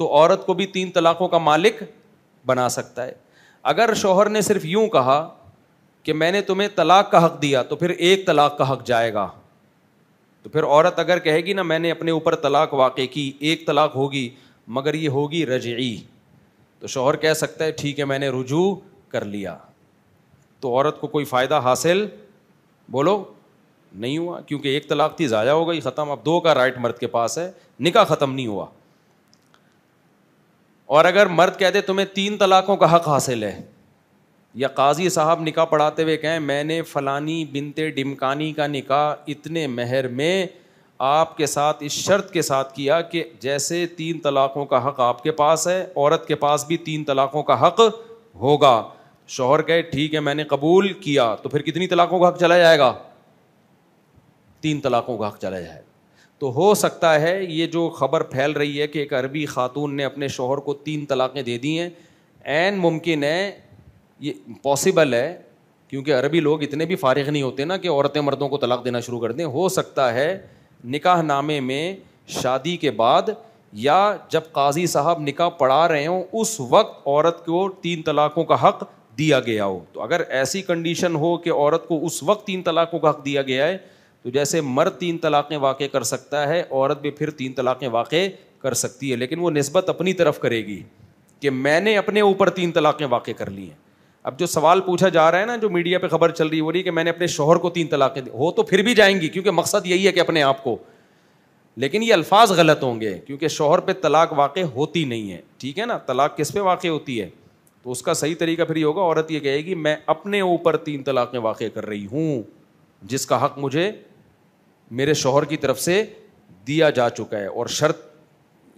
تو عورت کو بھی 3 طلاقوں کا مالک بنا سکتا ہے. اگر شوہر نے صرف یوں کہا کہ میں نے تمہیں طلاق کا حق دیا تو پھر 1 طلاق کا حق جائے گا. تو پھر عورت اگر کہے گی نا میں نے اپنے اوپر طلاق واقع کی, 1 طلاق ہوگی مگر یہ ہوگی رجعی, تو شوہر کہہ سکتا ہے ٹھیک ہے میں نے رجوع کر لیا. تو عورت کو کوئی فائدہ حاصل بولو نہیں ہوا, کیونکہ 1 طلاق تھی ضائع ہو گئی, ختم. اب 2 کا رائٹ مرد کے پاس ہے, نکاح ختم نہیں ہوا. اور اگر مرد کہہ دے تمہیں 3 طلاقوں کا حق حاصل ہے, یا قاضی صاحب نکاح پڑھاتے ہوئے کہیں میں نے فلانی بنت ڈمکانی کا نکاح اتنے مہر میں آپ کے ساتھ اس شرط کے ساتھ کیا کہ جیسے 3 طلاقوں کا حق آپ کے پاس ہے عورت کے پاس بھی 3 طلاقوں کا حق ہوگا. شوہر کہے ٹھیک ہے میں نے قبول کیا, تو پھر کتنی طلاقوں کا حق چلا جائے گا؟ 3 طلاقوں کا حق چلا جائے گا. تو ہو سکتا ہے یہ جو خبر پھیل رہی ہے کہ ایک عربی خاتون نے اپنے شوہر کو 3 طلاقیں دے دی ہیں, عین ممکن ہے, یہ پاسبل ہے, کیونکہ عربی لوگ اتنے بھی فارغ نہیں ہوتے نا کہ عورتیں مردوں کو طلاق دینا شروع کر دیں. ہو سکتا ہے نکاح نامے میں شادی کے بعد یا جب قاضی صاحب نکاح پڑھا رہے ہوں اس وقت عورت کو 3 طلاقوں کا حق دیا گیا ہو. تو اگر ایسی کنڈیشن ہو کہ عورت کو اس وقت 3 طلاقوں کا حق دیا گیا ہے, تو جیسے مرد 3 طلاقیں واقع کر سکتا ہے عورت بھی پھر 3 طلاقیں واقع کر سکتی ہے, لیکن وہ نسبت اپنی طرف کرے گی کہ میں نے اپنے اوپر 3 طلاقیں واقع کر لی ہیں. اب جو سوال پوچھا جا رہا ہے نا, جو میڈیا پہ خبر چل رہی ہے وہ رہی کہ میں نے اپنے شوہر کو 3 طلاقیں دی, ہو تو پھر بھی جائیں گی کیونکہ مقصد یہی ہے کہ اپنے آپ کو, لیکن یہ الفاظ غلط ہوں گے کیونکہ شوہر پہ طلاق واقع ہوتی نہیں ہے. ٹھیک ہے نا, طلاق کس پہ واقع ہوتی ہے؟ تو اس کا صحیح طریقہ پھر یہ ہوگا, عورت یہ کہے گی میں اپنے اوپر 3 طلاقیں واقع کر رہی ہوں جس کا حق مجھے میرے شوہر کی طرف سے دیا جا چکا ہے. اور شرط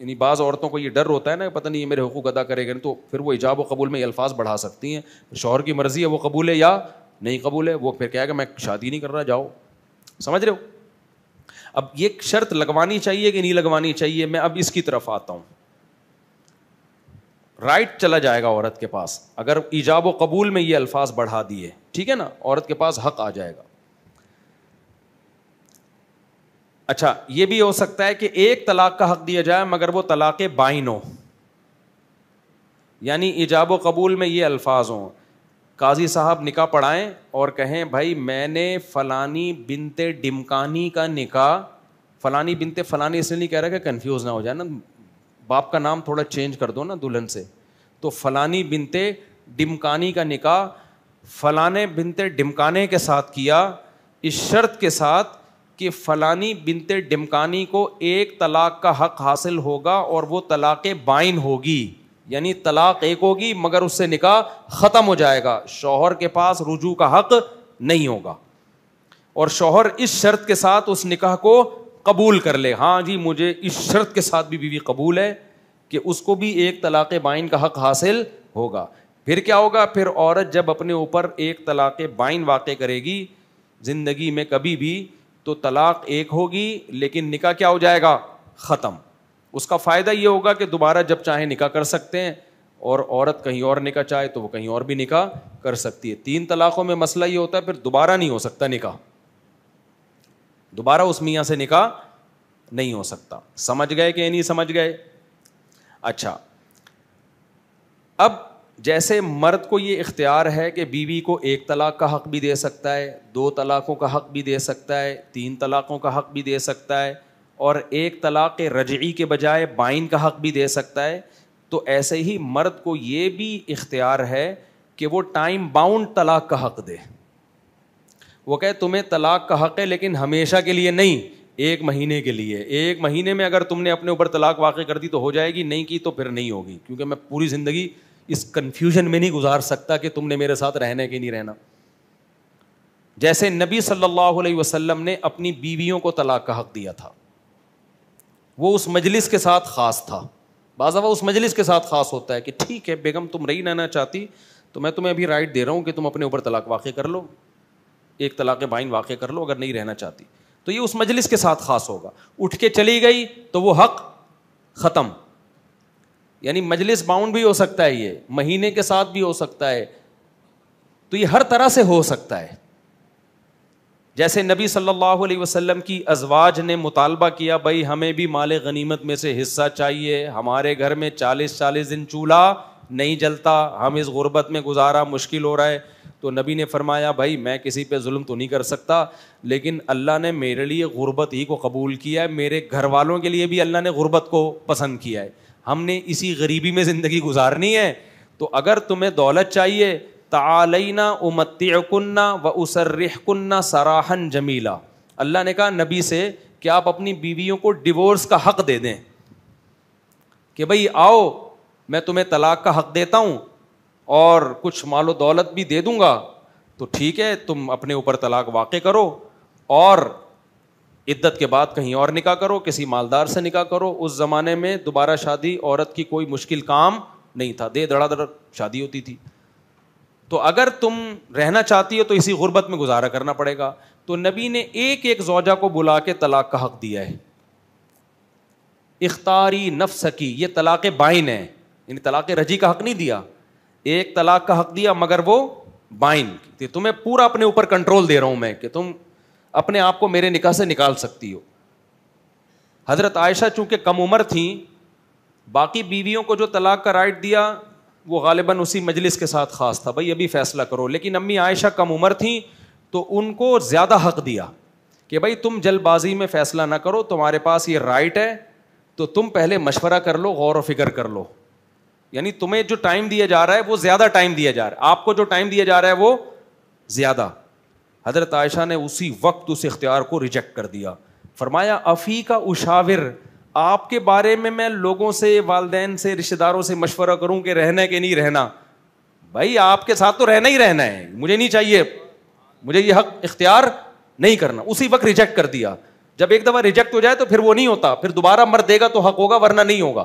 یعنی بعض عورتوں کو یہ ڈر ہوتا ہے نا پتہ نہیں یہ میرے حقوق ادا کرے گا, تو پھر وہ ایجاب و قبول میں یہ الفاظ بڑھا سکتی ہیں. شوہر کی مرضی ہے وہ قبول ہے یا نہیں قبول ہے, وہ پھر کہے گا میں شادی نہیں کر رہا, جاؤ. سمجھ رہے ہو؟ اب یہ شرط لگوانی چاہیے کہ نہیں لگوانی چاہیے, میں اب اس کی طرف آتا ہوں. رائٹ چلا جائے گا عورت کے پاس اگر ایجاب و قبول میں یہ الفاظ بڑھا دیے, ٹھیک ہے نا, عورت کے پاس حق آ جائے گا. اچھا یہ بھی ہو سکتا ہے کہ 1 طلاق کا حق دیا جائے مگر وہ طلاق بائن ہو, یعنی ایجاب و قبول میں یہ الفاظ ہوں, قاضی صاحب نکاح پڑھائیں اور کہیں بھائی میں نے فلانی بنت ڈمکانی کا نکاح, فلانی بنت فلانی اس لیے نہیں کہہ رہا کہ کنفیوز نہ ہو جائے نا, باپ کا نام تھوڑا چینج کر دو نا دلہن سے, تو فلانی بنت ڈمکانی کا نکاح فلانے بنت ڈمکانے کے ساتھ کیا اس شرط کے ساتھ کہ فلانی بنت ڈمکانی کو 1 طلاق کا حق حاصل ہوگا اور وہ طلاق بائن ہوگی, یعنی طلاق 1 ہوگی مگر اس سے نکاح ختم ہو جائے گا, شوہر کے پاس رجوع کا حق نہیں ہوگا. اور شوہر اس شرط کے ساتھ اس نکاح کو قبول کر لے, ہاں جی مجھے اس شرط کے ساتھ بھی بیوی قبول ہے کہ اس کو بھی 1 طلاق بائن کا حق حاصل ہوگا. پھر کیا ہوگا, پھر عورت جب اپنے اوپر 1 طلاق بائن واقع کرے گی زندگی میں کبھی بھی, تو طلاق 1 ہوگی لیکن نکاح کیا ہو جائے گا, ختم. اس کا فائدہ یہ ہوگا کہ دوبارہ جب چاہیں نکاح کر سکتے ہیں, اور عورت کہیں اور نکاح چاہے تو وہ کہیں اور بھی نکاح کر سکتی ہے. 3 طلاقوں میں مسئلہ یہ ہوتا ہے پھر دوبارہ نہیں ہو سکتا نکاح, دوبارہ اس میاں سے نکاح نہیں ہو سکتا. سمجھ گئے کہ نہیں سمجھ گئے؟ اچھا, اب جیسے مرد کو یہ اختیار ہے کہ بیوی کو 1 طلاق کا حق بھی دے سکتا ہے, 2 طلاقوں کا حق بھی دے سکتا ہے, 3 طلاقوں کا حق بھی دے سکتا ہے, اور 1 طلاق رجعی کے بجائے بائن کا حق بھی دے سکتا ہے, تو ایسے ہی مرد کو یہ بھی اختیار ہے کہ وہ ٹائم باؤنڈ طلاق کا حق دے. وہ کہے تمہیں طلاق کا حق ہے لیکن ہمیشہ کے لیے نہیں, 1 مہینے کے لیے. 1 مہینے میں اگر تم نے اپنے اوپر طلاق واقع کر دی تو ہو جائے گی, نہیں کی تو پھر نہیں ہوگی, کیونکہ میں پوری زندگی اس کنفیوژن میں نہیں گزار سکتا کہ تم نے میرے ساتھ رہنا کہ نہیں رہنا. جیسے نبی صلی اللہ علیہ وسلم نے اپنی بیویوں کو طلاق کا حق دیا تھا, وہ اس مجلس کے ساتھ خاص تھا. بعض دفعہ اس مجلس کے ساتھ خاص ہوتا ہے کہ ٹھیک ہے بیگم تم رہی نہ چاہتی تو میں تمہیں ابھی رائٹ دے رہا ہوں کہ تم اپنے اوپر طلاق واقع کر لو, 1 طلاق بائن واقع کر لو اگر نہیں رہنا چاہتی. تو یہ اس مجلس کے ساتھ خاص ہوگا. اٹھ کے چلی گئی تو وہ حق ختم, یعنی مجلس باؤنڈ بھی ہو سکتا ہے, یہ مہینے کے ساتھ بھی ہو سکتا ہے, تو یہ ہر طرح سے ہو سکتا ہے. جیسے نبی صلی اللہ علیہ وسلم کی ازواج نے مطالبہ کیا بھائی ہمیں بھی مال غنیمت میں سے حصہ چاہیے, ہمارے گھر میں 40 دن چولہا نہیں جلتا, ہم اس غربت میں گزارا مشکل ہو رہا ہے. تو نبی نے فرمایا بھائی میں کسی پہ ظلم تو نہیں کر سکتا, لیکن اللہ نے میرے لیے غربت ہی کو قبول کیا ہے, میرے گھر والوں کے لیے بھی اللہ نے غربت کو پسند کیا ہے, ہم نے اسی غریبی میں زندگی گزارنی ہے. تو اگر تمہیں دولت چاہیے تعالینا امتعکن واسرحکن سراحا جمیلا, اللہ نے کہا نبی سے کہ آپ اپنی بیویوں کو ڈیورس کا حق دے دیں, کہ بھئی آؤ میں تمہیں طلاق کا حق دیتا ہوں اور کچھ مال و دولت بھی دے دوں گا, تو ٹھیک ہے تم اپنے اوپر طلاق واقع کرو اور عدت کے بعد کہیں اور نکاح کرو, کسی مالدار سے نکاح کرو. اس زمانے میں دوبارہ شادی عورت کی کوئی مشکل کام نہیں تھا, دے دڑا دڑ شادی ہوتی تھی. تو اگر تم رہنا چاہتی ہو تو اسی غربت میں گزارا کرنا پڑے گا. تو نبی نے ایک ایک زوجہ کو بلا کے طلاق کا حق دیا ہے. اختاری نفس کی, یہ طلاق بائن ہے, یعنی طلاق رجی کا حق نہیں دیا, ایک طلاق کا حق دیا مگر وہ بائن. تمہیں پورا اپنے اوپر کنٹرول دے رہا ہوں میں کہ تم اپنے آپ کو میرے نکاح سے نکال سکتی ہو. حضرت عائشہ چونکہ کم عمر تھیں, باقی بیویوں کو جو طلاق کا رائٹ دیا وہ غالباً اسی مجلس کے ساتھ خاص تھا, بھائی ابھی فیصلہ کرو, لیکن امی عائشہ کم عمر تھیں تو ان کو زیادہ حق دیا کہ بھائی تم جلد بازی میں فیصلہ نہ کرو, تمہارے پاس یہ رائٹ ہے تو تم پہلے مشورہ کر لو, غور و فکر کر لو. یعنی تمہیں جو ٹائم دیا جا رہا ہے وہ زیادہ ٹائم دیا جا رہا ہے, آپ کو جو ٹائم دیا جا رہا ہے وہ زیادہ. حضرت عائشہ نے اسی وقت اس اختیار کو ریجیکٹ کر دیا, فرمایا افی کا اشاور, آپ کے بارے میں لوگوں سے, والدین سے, رشتہ داروں سے مشورہ کروں کہ رہنا ہے کہ نہیں رہنا. بھائی آپ کے ساتھ تو رہنا ہی رہنا ہے, مجھے نہیں چاہیے, مجھے یہ حق اختیار نہیں کرنا. اسی وقت ریجیکٹ کر دیا. جب ایک دفعہ ریجیکٹ ہو جائے تو پھر وہ نہیں ہوتا, پھر دوبارہ مرد دے گا تو حق ہوگا ورنہ نہیں ہوگا.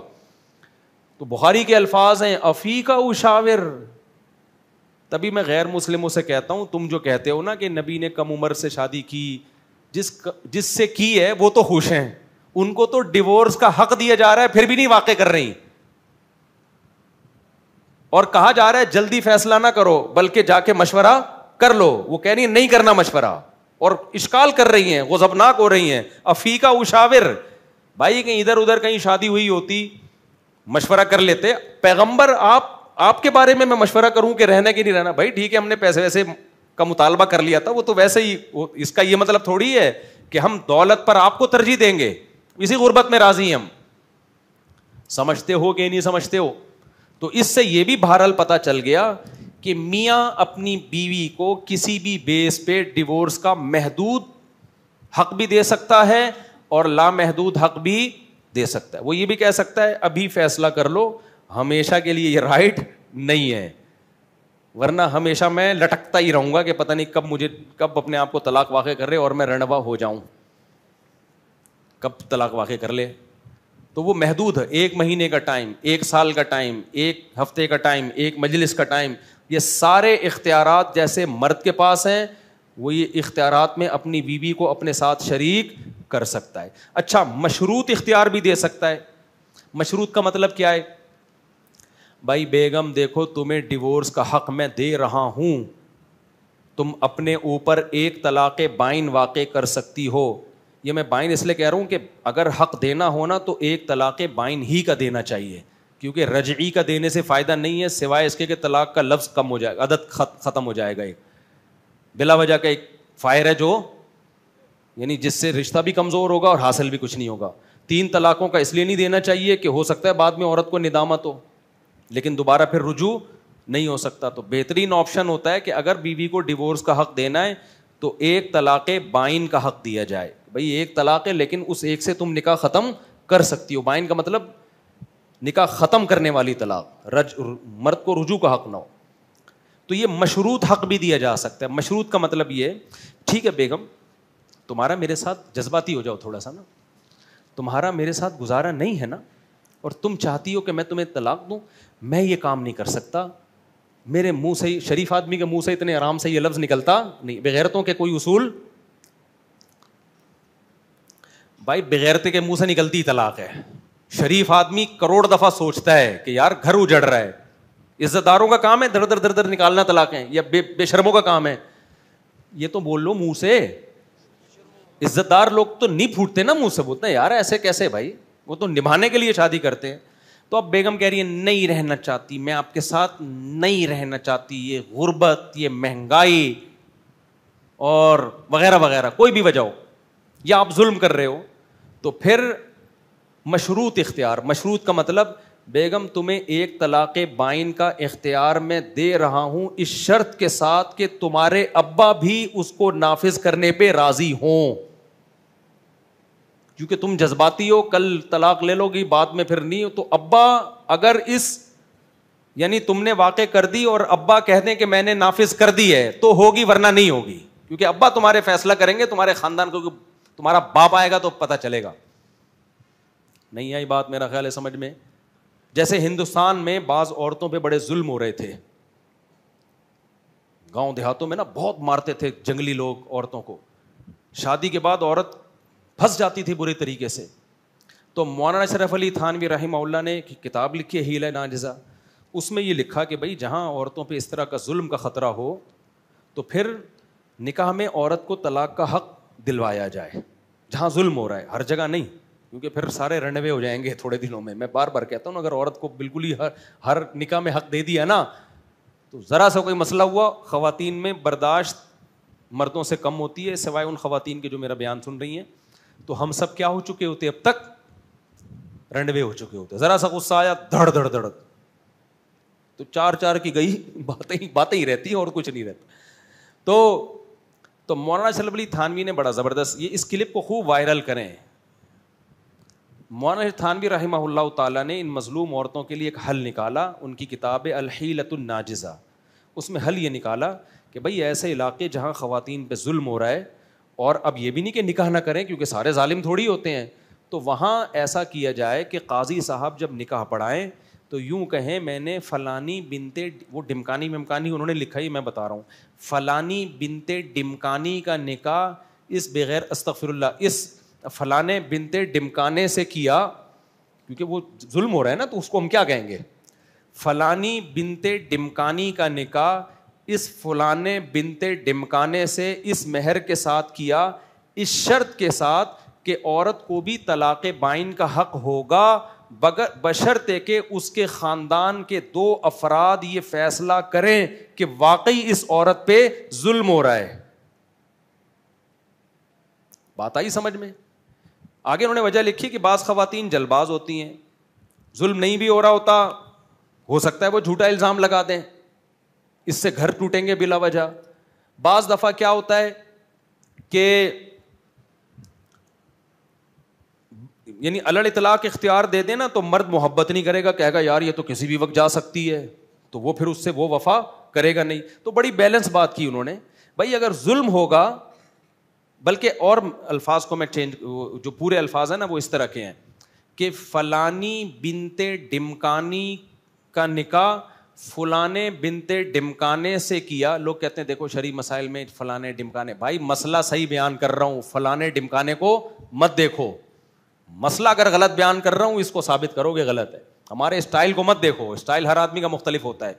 تو بخاری کے الفاظ ہیں افی کا اشاور. تبھی میں غیر مسلموں سے کہتا ہوں تم جو کہتے ہو نا کہ نبی نے کم عمر سے شادی کی, جس سے کی ہے وہ تو خوش ہیں, ان کو تو ڈیورس کا حق دیا جا رہا ہے پھر بھی نہیں واقع کر رہی, اور کہا جا رہا ہے جلدی فیصلہ نہ کرو بلکہ جا کے مشورہ کر لو. وہ کہہ رہی ہیں نہیں کرنا مشورہ اور اشکال کر رہی ہیں, غضبناک ہو رہی ہیں. افی کا اشاور, بھائی کہیں ادھر ادھر کہیں شادی ہوئی ہوتی مشورہ کر لیتے. پیغمبر آپ کے بارے میں مشورہ کروں کہ رہنا کہ نہیں رہنا, بھائی ٹھیک ہے ہم نے پیسے ویسے کا مطالبہ کر لیا تھا, وہ تو ویسے ہی, اس کا یہ مطلب تھوڑی ہے کہ ہم دولت پر آپ کو ترجیح دیں گے, اسی غربت میں راضی ہیں ہم. سمجھتے ہو کہ نہیں سمجھتے ہو؟ تو اس سے یہ بھی بہرحال پتا چل گیا کہ میاں اپنی بیوی کو کسی بھی بیس پہ ڈیورس کا محدود حق بھی دے سکتا ہے اور لامحدود حق بھی دے سکتا ہے. وہ یہ بھی کہہ سکتا ہے ابھی فیصلہ کر لو, ہمیشہ کے لیے یہ رائٹ نہیں ہے, ورنہ ہمیشہ میں لٹکتا ہی رہوں گا کہ پتہ نہیں کب اپنے آپ کو طلاق واقع کر رہے اور میں رنڈوا ہو جاؤں, کب طلاق واقع کر لے. تو وہ محدود ہے, 1 مہینے کا ٹائم, 1 سال کا ٹائم, 1 ہفتے کا ٹائم, 1 مجلس کا ٹائم. یہ سارے اختیارات جیسے مرد کے پاس ہیں وہ یہ اختیارات میں اپنی بیوی کو اپنے ساتھ شریک کر سکتا ہے. اچھا, مشروط اختیار بھی دے سکتا ہے. مشروط کا مطلب کیا ہے؟ بھائی بیگم دیکھو تمہیں ڈیورس کا حق میں دے رہا ہوں, تم اپنے اوپر 1 طلاق بائن واقع کر سکتی ہو. یہ میں بائن اس لیے کہہ رہا ہوں کہ اگر حق دینا ہونا تو 1 طلاق بائن ہی کا دینا چاہیے, کیونکہ رجعی کا دینے سے فائدہ نہیں ہے سوائے اس کے کہ طلاق کا لفظ کم ہو جائے گا, عدد ختم ہو جائے گا. ایک بلا وجہ کا ایک فائر ہے جو یعنی جس سے رشتہ بھی کمزور ہوگا اور حاصل بھی کچھ نہیں ہوگا. 3 طلاقوں کا اس لیے نہیں دینا چاہیے کہ ہو سکتا ہے بعد میں عورت کو ندامت ہو لیکن دوبارہ پھر رجوع نہیں ہو سکتا. تو بہترین آپشن ہوتا ہے کہ اگر بیوی کو ڈیورس کا حق دینا ہے تو 1 طلاق بائن کا حق دیا جائے. بھائی 1 طلاق ہے لیکن اس 1 سے تم نکاح ختم کر سکتی ہو. بائن کا مطلب نکاح ختم کرنے والی طلاق, مرد کو رجوع کا حق نہ ہو. تو یہ مشروط حق بھی دیا جا سکتا ہے. مشروط کا مطلب یہ ٹھیک ہے بیگم تمہارا میرے ساتھ جذباتی ہو جاؤ تھوڑا سا نا, تمہارا میرے ساتھ گزارا نہیں ہے نا اور تم چاہتی ہو کہ میں تمہیں طلاق دوں, میں یہ کام نہیں کر سکتا, میرے منہ سے, شریف آدمی کے منہ سے اتنے آرام سے یہ لفظ نکلتا نہیں. بغیرتوں کے کوئی اصول, بھائی بغیرتے کے منہ سے نکلتی طلاق ہے. شریف آدمی کروڑ دفعہ سوچتا ہے کہ یار گھر اجڑ رہا ہے, عزت داروں کا کام ہے در در نکالنا طلاقیں, یا بے شرموں کا کام ہے. یہ تو بول لو منہ سے, عزت دار لوگ تو نہیں پھوٹتے نا منہ سے, بولتے ہیں یار ایسے کیسے بھائی, وہ تو نبھانے کے لیے شادی کرتے ہیں. تو اب بیگم کہہ رہی ہے نہیں رہنا چاہتی, میں آپ کے ساتھ نہیں رہنا چاہتی, یہ غربت, یہ مہنگائی اور وغیرہ وغیرہ, کوئی بھی وجہ ہو, یا آپ ظلم کر رہے ہو. تو پھر مشروط اختیار, مشروط کا مطلب بیگم تمہیں ایک طلاق بائن کا اختیار میں دے رہا ہوں اس شرط کے ساتھ کہ تمہارے ابا بھی اس کو نافذ کرنے پہ راضی ہوں, کیونکہ تم جذباتی ہو, کل طلاق لے لو گی بعد میں پھر نہیں. تو ابا اگر اس یعنی تم نے واقع کر دی اور ابا کہہ دیں کہ میں نے نافذ کر دی ہے تو ہوگی, ورنہ نہیں ہوگی, کیونکہ ابا تمہارے فیصلہ کریں گے, تمہارے خاندان کو, تمہارا باپ آئے گا تو پتہ چلے گا. نہیں آئی بات میرا خیال ہے سمجھ میں. جیسے ہندوستان میں بعض عورتوں پہ بڑے ظلم ہو رہے تھے, گاؤں دیہاتوں میں نا بہت مارتے تھے جنگلی لوگ عورتوں کو, شادی کے بعد عورت پھنس جاتی تھی بری طریقے سے. تو مولانا اشرف علی تھانوی رحمہ اللہ نے ایک کتاب لکھی ہے حیلہ ناجزہ, اس میں یہ لکھا کہ بھائی جہاں عورتوں پہ اس طرح کا ظلم کا خطرہ ہو تو پھر نکاح میں عورت کو طلاق کا حق دلوایا جائے, جہاں ظلم ہو رہا ہے, ہر جگہ نہیں, کیونکہ پھر سارے رن اوے ہو جائیں گے تھوڑے دنوں میں. میں بار بار کہتا ہوں اگر عورت کو بالکل ہی ہر نکاح میں حق دے دیا نا تو ذرا سا کوئی مسئلہ ہوا, خواتین میں برداشت مردوں سے کم ہوتی ہے, سوائے ان خواتین کے جو میرا بیان سن رہی ہیں. تو ہم سب کیا ہو چکے ہوتے اب تک, رن اوے ہو چکے ہوتے. ذرا سا غصہ آیا دھڑ دھڑ دھڑ, تو چار کی گئی باتیں ہی رہتی ہیں اور کچھ نہیں رہتا. تو مولانا اشرف علی تھانوی نے بڑا زبردست, یہ اس کلپ کو خوب وائرل کریں. مولانا تھانوی رحمہ اللہ تعالیٰ نے ان مظلوم عورتوں کے لیے ایک حل نکالا, ان کی کتاب الحیلۃ الناجزہ. اس میں حل یہ نکالا کہ بھائی ایسے علاقے جہاں خواتین پہ ظلم ہو رہا ہے, اور اب یہ بھی نہیں کہ نکاح نہ کریں کیونکہ سارے ظالم تھوڑی ہوتے ہیں, تو وہاں ایسا کیا جائے کہ قاضی صاحب جب نکاح پڑھائیں تو یوں کہیں میں نے فلانی بنتے, وہ ڈمکانی ممکانی انہوں نے لکھا ہی میں بتا رہا ہوں, فلانی بنتے ڈمکانی کا نکاح اس بغیر استغفر اللہ اس فلانے بنتے ڈمکانے سے کیا, کیونکہ وہ ظلم ہو رہا ہے نا, تو اس کو ہم کیا کہیں گے, فلانی بنتے ڈمکانی کا نکاح اس فلانے بنتے ڈمکانے سے اس مہر کے ساتھ کیا, اس شرط کے ساتھ کہ عورت کو بھی طلاق بائن کا حق ہوگا بشرطے کہ اس کے خاندان کے 2 افراد یہ فیصلہ کریں کہ واقعی اس عورت پہ ظلم ہو رہا ہے. بات آئی سمجھ میں. آگے انہوں نے وجہ لکھی کہ بعض خواتین جلد باز ہوتی ہیں, ظلم نہیں بھی ہو رہا ہوتا, ہو سکتا ہے وہ جھوٹا الزام لگا دیں, اس سے گھر ٹوٹیں گے بلا وجہ. بعض دفعہ کیا ہوتا ہے کہ یعنی الڑ اطلاق اختیار دے دیں نا تو مرد محبت نہیں کرے گا, کہے گا یار یہ تو کسی بھی وقت جا سکتی ہے, تو وہ پھر اس سے وہ وفا کرے گا نہیں. تو بڑی بیلنس بات کی انہوں نے, بھائی اگر ظلم ہوگا, بلکہ اور الفاظ کو میں چینج, جو پورے الفاظ ہیں نا وہ اس طرح کے ہیں کہ فلانی بنتے ڈمکانی کا نکاح فلانے بنتے ڈمکانے سے کیا. لوگ کہتے ہیں دیکھو شرعی مسائل میں فلانے ڈمکانے, بھائی مسئلہ صحیح بیان کر رہا ہوں, فلانے ڈمکانے کو مت دیکھو. مسئلہ اگر غلط بیان کر رہا ہوں اس کو ثابت کرو گے غلط ہے. ہمارے اسٹائل کو مت دیکھو, اسٹائل ہر آدمی کا مختلف ہوتا ہے.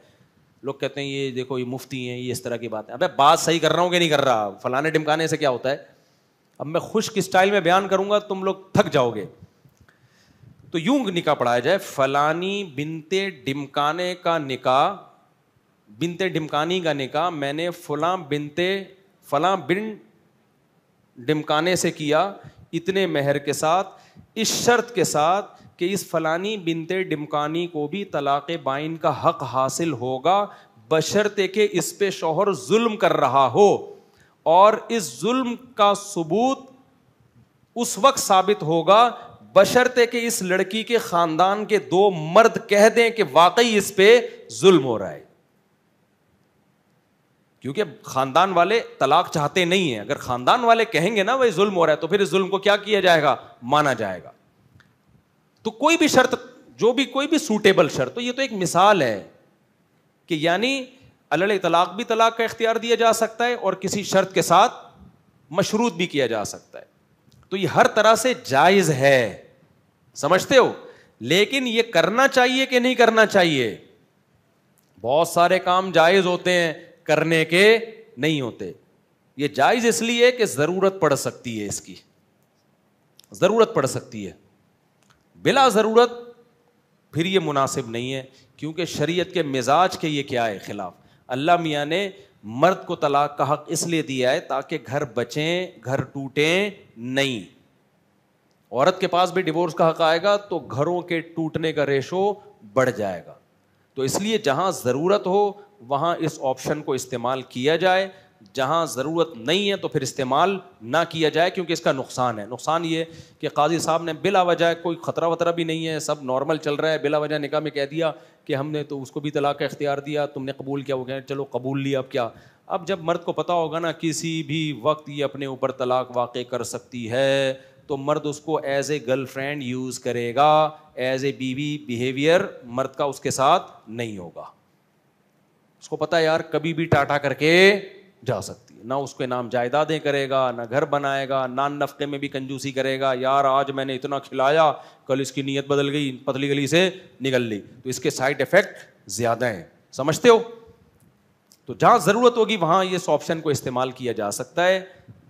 لوگ کہتے ہیں یہ دیکھو یہ مفتی ہیں, یہ اس طرح کی بات ہے. ابے بات صحیح کر رہا ہوں کہ نہیں کر رہا, فلانے ڈمکانے سے کیا ہوتا ہے. اب میں خشک اسٹائل میں بیان کروں گا تم لوگ تھک جاؤ گے. تو یوں نکاح پڑھایا جائے, فلانی بنتے ڈمکانے کا نکاح, بنتے ڈمکانی کا نکاح میں نے فلاں بن ڈمکانے سے کیا اتنے مہر کے ساتھ, اس شرط کے ساتھ کہ اس فلانی بنتے ڈمکانی کو بھی طلاق بائن کا حق حاصل ہوگا بشرطے کہ اس پہ شوہر ظلم کر رہا ہو, اور اس ظلم کا ثبوت اس وقت ثابت ہوگا بشرطے کہ اس لڑکی کے خاندان کے 2 مرد کہہ دیں کہ واقعی اس پہ ظلم ہو رہا ہے. کیونکہ خاندان والے طلاق چاہتے نہیں ہیں, اگر خاندان والے کہیں گے نا وہ ظلم ہو رہا ہے تو پھر اس ظلم کو کیا کیا جائے گا, مانا جائے گا. تو کوئی بھی شرط, جو بھی کوئی بھی سوٹیبل شرط, تو یہ تو ایک مثال ہے کہ یعنی الڑ طلاق بھی طلاق کا اختیار دیا جا سکتا ہے اور کسی شرط کے ساتھ مشروط بھی کیا جا سکتا ہے. تو یہ ہر طرح سے جائز ہے, سمجھتے ہو. لیکن یہ کرنا چاہیے کہ نہیں کرنا چاہیے. بہت سارے کام جائز ہوتے ہیں, کرنے کے نہیں ہوتے. یہ جائز اس لیے کہ ضرورت پڑ سکتی ہے، اس کی ضرورت پڑ سکتی ہے، بلا ضرورت پھر یہ مناسب نہیں ہے، کیونکہ شریعت کے مزاج کے یہ کیا ہے خلاف. اللہ میاں نے مرد کو طلاق کا حق اس لیے دیا ہے تاکہ گھر بچیں، گھر ٹوٹیں نہیں. عورت کے پاس بھی ڈیورس کا حق آئے گا تو گھروں کے ٹوٹنے کا ریشو بڑھ جائے گا. تو اس لیے جہاں ضرورت ہو وہاں اس آپشن کو استعمال کیا جائے، جہاں ضرورت نہیں ہے تو پھر استعمال نہ کیا جائے، کیونکہ اس کا نقصان ہے. نقصان یہ کہ قاضی صاحب نے بلا وجہ، کوئی خطرہ وطرہ بھی نہیں ہے، سب نارمل چل رہا ہے، بلا وجہ نکاح میں کہہ دیا کہ ہم نے تو اس کو بھی طلاق کا اختیار دیا، تم نے قبول کیا، ہو گیا چلو قبول لیا. اب کیا، اب جب مرد کو پتہ ہوگا نا کسی بھی وقت یہ اپنے اوپر طلاق واقع کر سکتی ہے، تو مرد اس کو as a girl friend use کرے گا، ایز اے بیوی بیہیویئر مرد کا اس کے ساتھ نہیں ہوگا. اس کو پتہ یار کبھی بھی ٹاٹا کر کے جا سکتی ہے، نہ اس کے نام جائیدادیں کرے گا، نہ گھر بنائے گا، نان نفقے میں بھی کنجوسی کرے گا. یار آج میں نے اتنا کھلایا، کل اس کی نیت بدل گئی، پتلی گلی سے نکل لی، تو اس کے سائڈ افیکٹ زیادہ ہیں، سمجھتے ہو. تو جہاں ضرورت ہوگی وہاں اس آپشن کو استعمال کیا جا سکتا ہے،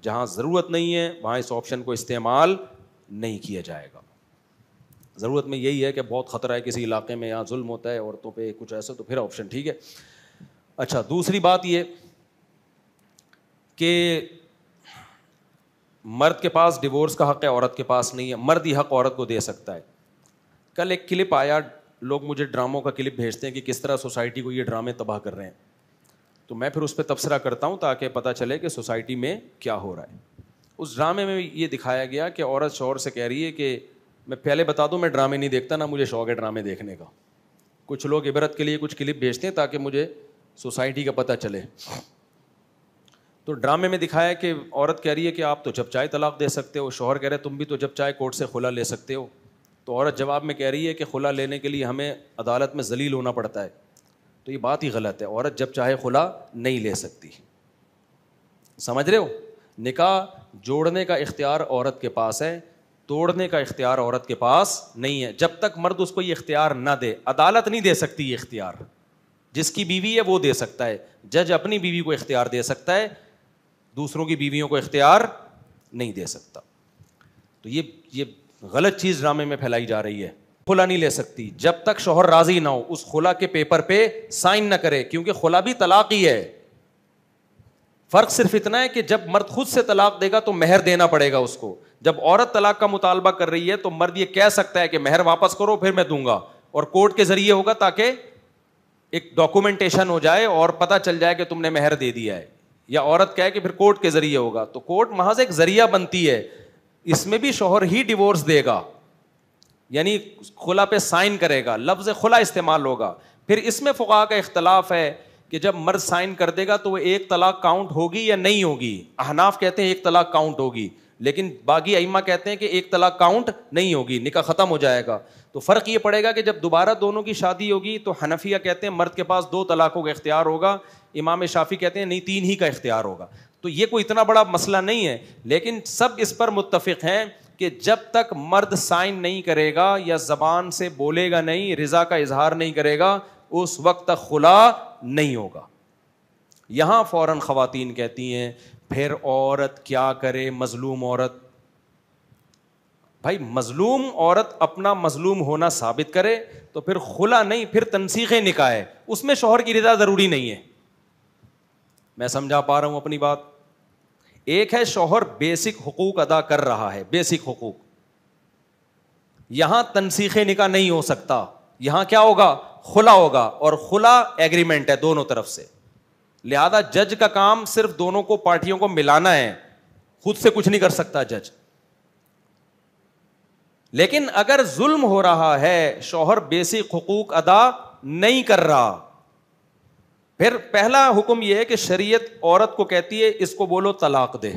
جہاں ضرورت نہیں ہے وہاں اس آپشن کو استعمال نہیں کیا جائے گا. ضرورت میں یہی ہے کہ بہت خطرہ ہے کسی علاقے میں یہاں ظلم ہوتا ہے عورتوں پہ کچھ ایسا، تو پھر آپشن ٹھیک ہے. اچھا، دوسری بات یہ کہ مرد کے پاس ڈیورس کا حق ہے، عورت کے پاس نہیں ہے. مرد ہی حق عورت کو دے سکتا ہے. کل ایک کلپ آیا، لوگ مجھے ڈراموں کا کلپ بھیجتے ہیں کہ کس طرح سوسائٹی کو یہ ڈرامے تباہ کر رہے ہیں، تو میں پھر اس پہ تبصرہ کرتا ہوں تاکہ پتہ چلے کہ سوسائٹی میں کیا ہو رہا ہے. اس ڈرامے میں یہ دکھایا گیا کہ عورت شوہر سے کہہ رہی ہے کہ میں پہلے بتا دوں میں ڈرامے نہیں دیکھتا، نہ مجھے شوق ہے ڈرامے دیکھنے کا. کچھ لوگ عبرت کے لیے کچھ کلپ بھیجتے ہیں تاکہ مجھے سوسائٹی کا پتہ چلے. تو ڈرامے میں دکھایا کہ عورت کہہ رہی ہے کہ آپ تو جب چاہے طلاق دے سکتے ہو، شوہر کہہ رہے تم بھی تو جب چاہے کورٹ سے خلا لے سکتے ہو. تو عورت جواب میں کہہ رہی ہے کہ خلا لینے کے لیے ہمیں عدالت میں ذلیل ہونا پڑتا ہے. تو یہ بات ہی غلط ہے، عورت جب چاہے خلا نہیں لے سکتی. سمجھ رہے ہو؟ نکاح جوڑنے کا اختیار عورت کے پاس ہے، توڑنے کا اختیار عورت کے پاس نہیں ہے. جب تک مرد اس کو یہ اختیار نہ دے، عدالت نہیں دے سکتی یہ اختیار. جس کی بیوی ہے وہ دے سکتا ہے، جج اپنی بیوی کو اختیار دے سکتا ہے، دوسروں کی بیویوں کو اختیار نہیں دے سکتا. تو یہ غلط چیز ڈرامے میں پھیلائی جا رہی ہے. خلا نہیں لے سکتی جب تک شوہر راضی نہ ہو، اس خلا کے پیپر پہ سائن نہ کرے، کیونکہ خلا بھی طلاق ہی ہے. فرق صرف اتنا ہے کہ جب مرد خود سے طلاق دے گا تو مہر دینا پڑے گا اس کو. جب عورت طلاق کا مطالبہ کر رہی ہے تو مرد یہ کہہ سکتا ہے کہ مہر واپس کرو پھر میں دوں گا، اور کورٹ کے ذریعے ہوگا تاکہ ایک ڈاکومنٹیشن ہو جائے اور پتہ چل جائے کہ تم نے مہر دے دیا ہے. یا عورت کہے کہ پھر کورٹ کے ذریعے ہوگا، تو کورٹ محض ایک ذریعہ بنتی ہے. اس میں بھی شوہر ہی ڈیورس دے گا، یعنی خلا پہ سائن کرے گا، لفظ خلا استعمال ہوگا. پھر اس میں فقہاء کا اختلاف ہے کہ جب مرد سائن کر دے گا تو وہ ایک طلاق کاؤنٹ ہوگی یا نہیں ہوگی. احناف کہتے ہیں ایک طلاق کاؤنٹ ہوگی، لیکن باقی ائمہ کہتے ہیں کہ ایک طلاق کاؤنٹ نہیں ہوگی، نکاح ختم ہو جائے گا. تو فرق یہ پڑے گا کہ جب دوبارہ دونوں کی شادی ہوگی تو حنفیہ کہتے ہیں مرد کے پاس 2 طلاقوں کا اختیار ہوگا، امام شافعی کہتے ہیں نہیں 3 ہی کا اختیار ہوگا. تو یہ کوئی اتنا بڑا مسئلہ نہیں ہے، لیکن سب اس پر متفق ہیں کہ جب تک مرد سائن نہیں کرے گا یا زبان سے بولے گا نہیں، رضا کا اظہار نہیں کرے گا، اس وقت تک خلا نہیں ہوگا. یہاں فوراً خواتین کہتی ہیں پھر عورت کیا کرے، مظلوم عورت. بھائی مظلوم عورت اپنا مظلوم ہونا ثابت کرے تو پھر خلا نہیں، پھر تنسیخ نکاح ہے، اس میں شوہر کی رضا ضروری نہیں ہے. میں سمجھا پا رہا ہوں اپنی بات؟ ایک ہے شوہر بیسک حقوق ادا کر رہا ہے، بیسک حقوق، یہاں تنسیخ نکاح نہیں ہو سکتا، یہاں کیا ہوگا؟ خلا ہوگا، اور خلا ایگریمنٹ ہے دونوں طرف سے. لہذا جج کا کام صرف دونوں کو پارٹیوں کو ملانا ہے، خود سے کچھ نہیں کر سکتا جج. لیکن اگر ظلم ہو رہا ہے، شوہر بیسک حقوق ادا نہیں کر رہا، پھر پہلا حکم یہ ہے کہ شریعت عورت کو کہتی ہے اس کو بولو طلاق دے.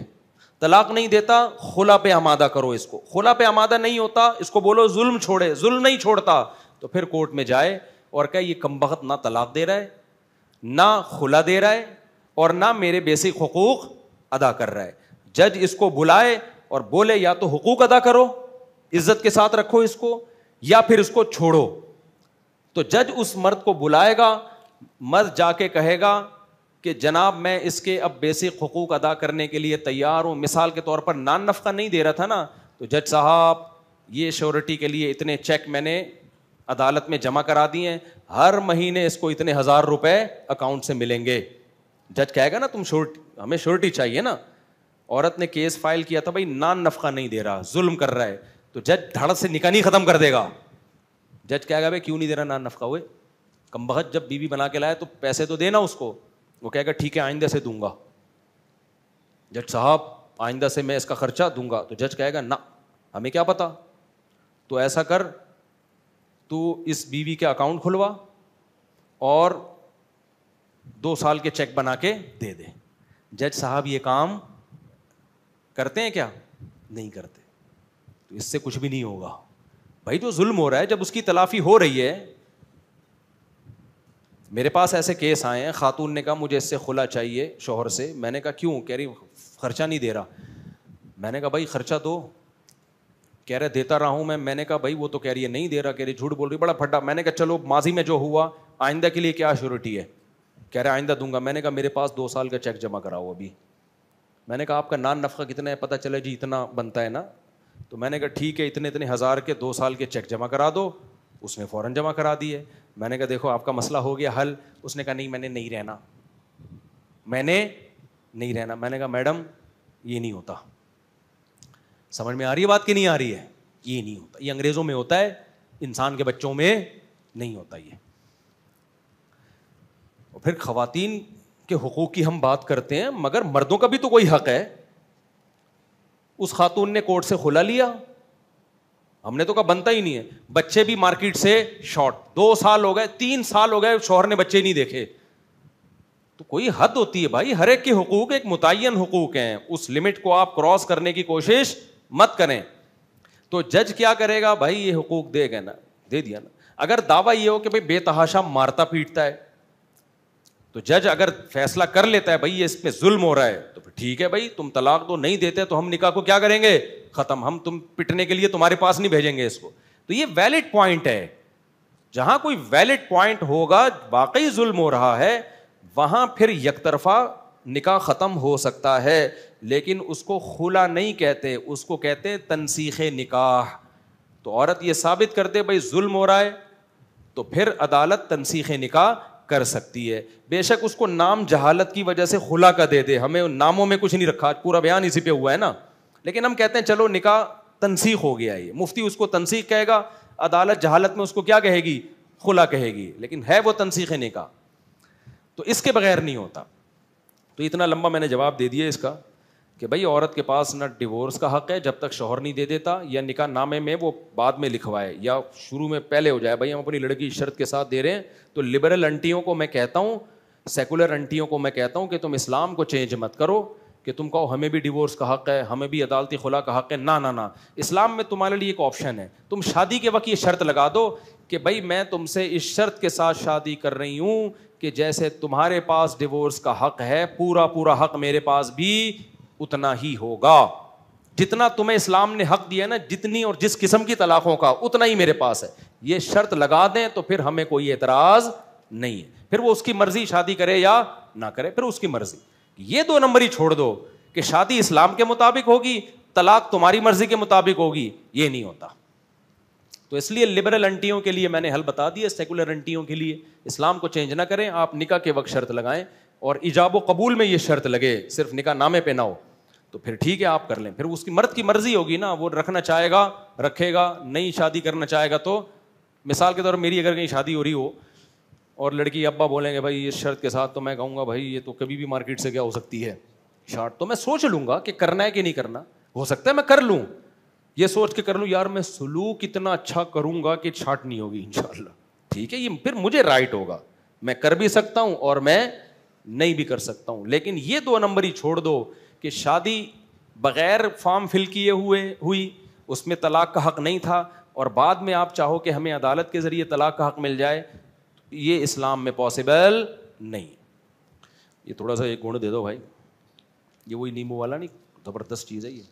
طلاق نہیں دیتا، خلا پہ آمادہ کرو اس کو. خلا پہ آمادہ نہیں ہوتا، اس کو بولو ظلم چھوڑے. ظلم نہیں چھوڑتا تو پھر کورٹ میں جائے اور کہے یہ کمبخت نہ طلاق دے رہا ہے، نہ خلا دے رہا ہے، اور نہ میرے بیسک حقوق ادا کر رہا ہے. جج اس کو بلائے اور بولے یا تو حقوق ادا کرو، عزت کے ساتھ رکھو اس کو، یا پھر اس کو چھوڑو. تو جج اس مرد کو بلائے گا، مرد جا کے کہے گا کہ جناب میں اس کے اب بیسک حقوق ادا کرنے کے لیے تیار ہوں. مثال کے طور پر نان نفقہ نہیں دے رہا تھا نا, تو جج صاحب یہ شیورٹی کے لیے اتنے چیک میں نے عدالت میں جمع کرا دیے ہیں, ہر مہینے اس کو اتنے 1000 روپے اکاؤنٹ سے ملیں گے. جج کہے گا نا تم ہمیں شیورٹی چاہیے نا. عورت نے کیس فائل کیا تھا, بھائی نان نفقہ نہیں دے رہا, ظلم کر رہا ہے, تو جج دھڑ سے نکاح نہیں ختم کر دے گا. جج کہے گا بھائی کیوں نہیں دے رہا نان نفقہ, ہوئے کمبخت جب بیوی بنا کے لائے تو پیسے تو دینا اس کو. وہ کہے گا ٹھیک ہے آئندہ سے دوں گا. جج صاحب آئندہ سے میں اس کا خرچہ دوں گا. تو جج کہے گا نا ہمیں کیا پتا, تو ایسا کر تو اس بیوی کے اکاؤنٹ کھلوا اور 2 سال کے چیک بنا کے دے دے. جج صاحب یہ کام کرتے ہیں کیا؟ نہیں کرتے. تو اس سے کچھ بھی نہیں ہوگا بھائی. جو ظلم ہو رہا ہے جب اس کی تلافی ہو رہی ہے. میرے پاس ایسے کیس آئے ہیں, خاتون نے کہا مجھے اس سے خلا چاہیے شوہر سے. میں نے کہا کیوں؟ کہہ رہی خرچہ نہیں دے رہا. میں نے کہا بھائی خرچہ دو. کہہ رہے دیتا رہا ہوں میں نے کہا بھائی وہ تو کہہ رہی ہے نہیں دے رہا, کہہ رہی جھوٹ بول رہی, بڑا پھٹا. میں نے کہا چلو ماضی میں جو ہوا آئندہ کے لیے کیا شیورٹی ہے؟ کہہ رہے آئندہ دوں گا. میں نے کہا میرے پاس 2 سال کا چیک جمع کراؤ ابھی. میں نے کہا آپ کا نان نفقہ کتنا ہے؟ پتہ چلا جی اتنا بنتا ہے نا. تو میں نے کہا ٹھیک ہے اتنے 1000 کے 2 سال کے چیک جمع کرا دو. اس نے فوراً جمع کرا دیے. میں نے کہا دیکھو آپ کا مسئلہ ہو گیا حل. اس نے کہا نہیں میں نے نہیں رہنا, میں نے نہیں رہنا. میں نے کہا میڈم یہ نہیں ہوتا. سمجھ میں آ رہی ہے بات کہ نہیں آ رہی ہے؟ یہ نہیں ہوتا. یہ انگریزوں میں ہوتا ہے, انسان کے بچوں میں نہیں ہوتا یہ. اور پھر خواتین کے حقوق کی ہم بات کرتے ہیں, مگر مردوں کا بھی تو کوئی حق ہے. اس خاتون نے کورٹ سے خلا لیا, ہم نے تو کہا بنتا ہی نہیں ہے. بچے بھی مارکیٹ سے شارٹ, 2 سال ہو گئے 3 سال ہو گئے شوہر نے بچے نہیں دیکھے. تو کوئی حد ہوتی ہے بھائی, ہر ایک کے حقوق ایک متعین حقوق ہیں, اس لمٹ کو آپ کراس کرنے کی کوشش مت کریں. تو جج کیا کرے گا بھائی یہ حقوق دے گا نا, دے دیا نا. اگر دعویٰ یہ ہو کہ بھائی بے تحاشا مارتا پیٹتا ہے, تو جج اگر فیصلہ کر لیتا ہے بھائی یہ اس پہ ظلم ہو رہا ہے, تو پھر ٹھیک ہے بھائی تم طلاق دو. نہیں دیتے تو ہم نکاح کو کیا کریں گے؟ ختم. ہم تم پٹنے کے لیے تمہارے پاس نہیں بھیجیں گے اس کو. تو یہ ویلڈ پوائنٹ ہے. جہاں کوئی ویلڈ پوائنٹ ہوگا, واقعی ظلم ہو رہا ہے, وہاں پھر یک طرفہ نکاح ختم ہو سکتا ہے. لیکن اس کو خلا نہیں کہتے, اس کو کہتے تنسیخ نکاح. تو عورت یہ ثابت کرتے بھائی ظلم ہو رہا ہے, تو پھر عدالت تنسیخ نکاح کر سکتی ہے. بے شک اس کو نام جہالت کی وجہ سے خلا کا دے دے, ہمیں ناموں میں کچھ نہیں رکھا, پورا بیان اسی پہ ہوا ہے نا. لیکن ہم کہتے ہیں چلو نکاح تنسیخ ہو گیا ہے. یہ مفتی اس کو تنسیخ کہے گا, عدالت جہالت میں اس کو کیا کہے گی؟ خلا کہے گی. لیکن ہے وہ تنسیخ نکاح, تو اس کے بغیر نہیں ہوتا. تو اتنا لمبا میں نے جواب دے دیا اس کا کہ بھائی عورت کے پاس نہ ڈیورس کا حق ہے جب تک شوہر نہیں دے دیتا, یا نکاح نامے میں وہ بعد میں لکھوائے, یا شروع میں پہلے ہو جائے بھائی ہم اپنی لڑکی شرط کے ساتھ دے رہے ہیں. تو لبرل انٹیوں کو میں کہتا ہوں, سیکولر انٹیوں کو میں کہتا ہوں کہ تم اسلام کو چینج مت کرو کہ تم کہو ہمیں بھی ڈیورس کا حق ہے, ہمیں بھی عدالتی خلا کا حق ہے. نہ نہ نہ, اسلام میں تمہارے لیے ایک آپشن ہے. تم شادی کے وقت یہ شرط لگا دو کہ بھائی میں تم سے اس شرط کے ساتھ شادی کر رہی ہوں کہ جیسے تمہارے پاس ڈیورس کا حق ہے, پورا پورا حق میرے پاس بھی اتنا ہی ہوگا. جتنا تمہیں اسلام نے حق دیا ہے نا, جتنی اور جس قسم کی طلاقوں کا, اتنا ہی میرے پاس ہے. یہ شرط لگا دیں تو پھر ہمیں کوئی اعتراض نہیں ہے. پھر وہ اس کی مرضی شادی کرے یا نہ کرے, پھر اس کی مرضی. یہ 2 نمبر ہی چھوڑ دو کہ شادی اسلام کے مطابق ہوگی, طلاق تمہاری مرضی کے مطابق ہوگی, یہ نہیں ہوتا. تو اس لیے لبرل انٹیوں کے لیے میں نے حل بتا دیا, سیکولر انٹیوں کے لیے اسلام کو چینج نہ کریں. آپ نکاح کے وقت شرط لگائیں, اور ایجاب و قبول میں یہ شرط لگے, صرف نکاح نامے پہ نہ ہو, تو پھر ٹھیک ہے آپ کر لیں. پھر اس کی مرد کی مرضی ہوگی نا, وہ رکھنا چاہے گا رکھے گا, نہیں شادی کرنا چاہے گا تو. مثال کے طور پر میری اگر کہیں شادی ہو رہی ہو اور لڑکی ابا بولیں گے بھائی اس شرط کے ساتھ, تو میں کہوں گا بھائی یہ تو کبھی بھی مارکیٹ سے کیا ہو سکتی ہے شارٹ. تو میں سوچ لوں گا کہ کرنا ہے کہ نہیں کرنا, ہو سکتا ہے میں کر لوں, یہ سوچ کے کر لوں یار میں سلوک اتنا اچھا کروں گا کہ شارٹ نہیں ہوگی انشاءاللہ. ٹھیک ہے, یہ پھر مجھے رائٹ ہوگا, میں کر بھی سکتا ہوں اور میں نہیں بھی کر سکتا ہوں. لیکن یہ 2 نمبر ہی چھوڑ دو کہ شادی بغیر فارم فل کیے ہوئی, اس میں طلاق کا حق نہیں تھا, اور بعد میں آپ چاہو کہ ہمیں عدالت کے ذریعے طلاق کا حق مل جائے, یہ اسلام میں پاسبل نہیں. یہ تھوڑا سا ایک گن دے دو بھائی, یہ وہی نیمبو والا نہیں, زبردست چیز ہے یہ.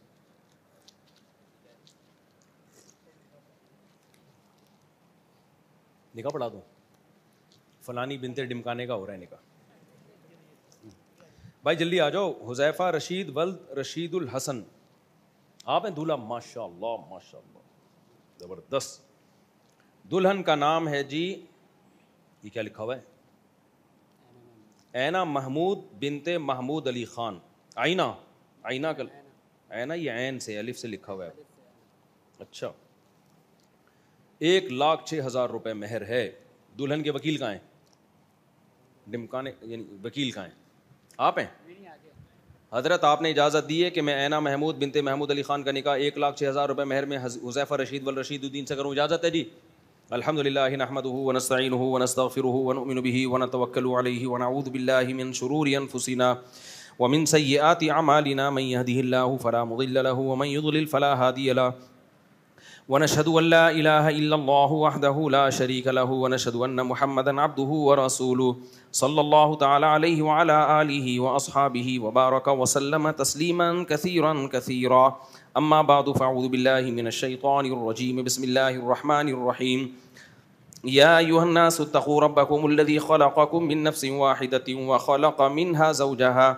نکاح پڑھا دو, فلانی بنتے ڈمکانے کا ہو رہا ہے نکاح. بھائی جلدی آ جاؤ. حذیفہ رشید ولد رشید الحسن, آپ ہیں دولہا؟ ماشاء اللہ ماشاء اللہ, زبردست. دلہن کا نام ہے جی, یہ کیا لکھا ہوا ہے؟ اینا محمود بنت محمود علی خان. آئینہ, آئینہ کا اینا, یہ عین سے الف سے لکھا ہوا ہے. اچھا, 1,06,000 روپے مہر ہے. دلہن کے وکیل کہاں ہیں؟ ڈمکانے یعنی وکیل کہاں ہیں؟ آپ ہیں حضرت. آپ نے اجازت دی ہے کہ میں اینا محمود بنت محمود علی خان کا نکاح 1,06,000 روپے مہر میں حذیفہ رشید والرشید الدین سے کروں, اجازت ہے جی؟ الحمدللہ نحمده ونستعینه ونستغفره ونؤمن به ونتوکل علیہ ونعوذ باللہ من شرور انفسنا ومن سیئات اعمالنا من يهده الله فلا مضل له ومن يضلل فلا هادی له ونشهد ان لا اله الا الله وحده لا شريك له ونشهد ان محمدا عبده ورسوله صلی اللہ تعالی علیہ وعلى آلہ واصحابہ وبارک وسلم تسلیما کثیرا کثیرا. اما بعد فاعوذ باللہ من الشیطان الرجیم. بسم اللہ الرحمن الرحیم. یا ایھا الناس اتقوا ربکم الذی خلقکم من نفس واحدۃ وخلق منها زوجها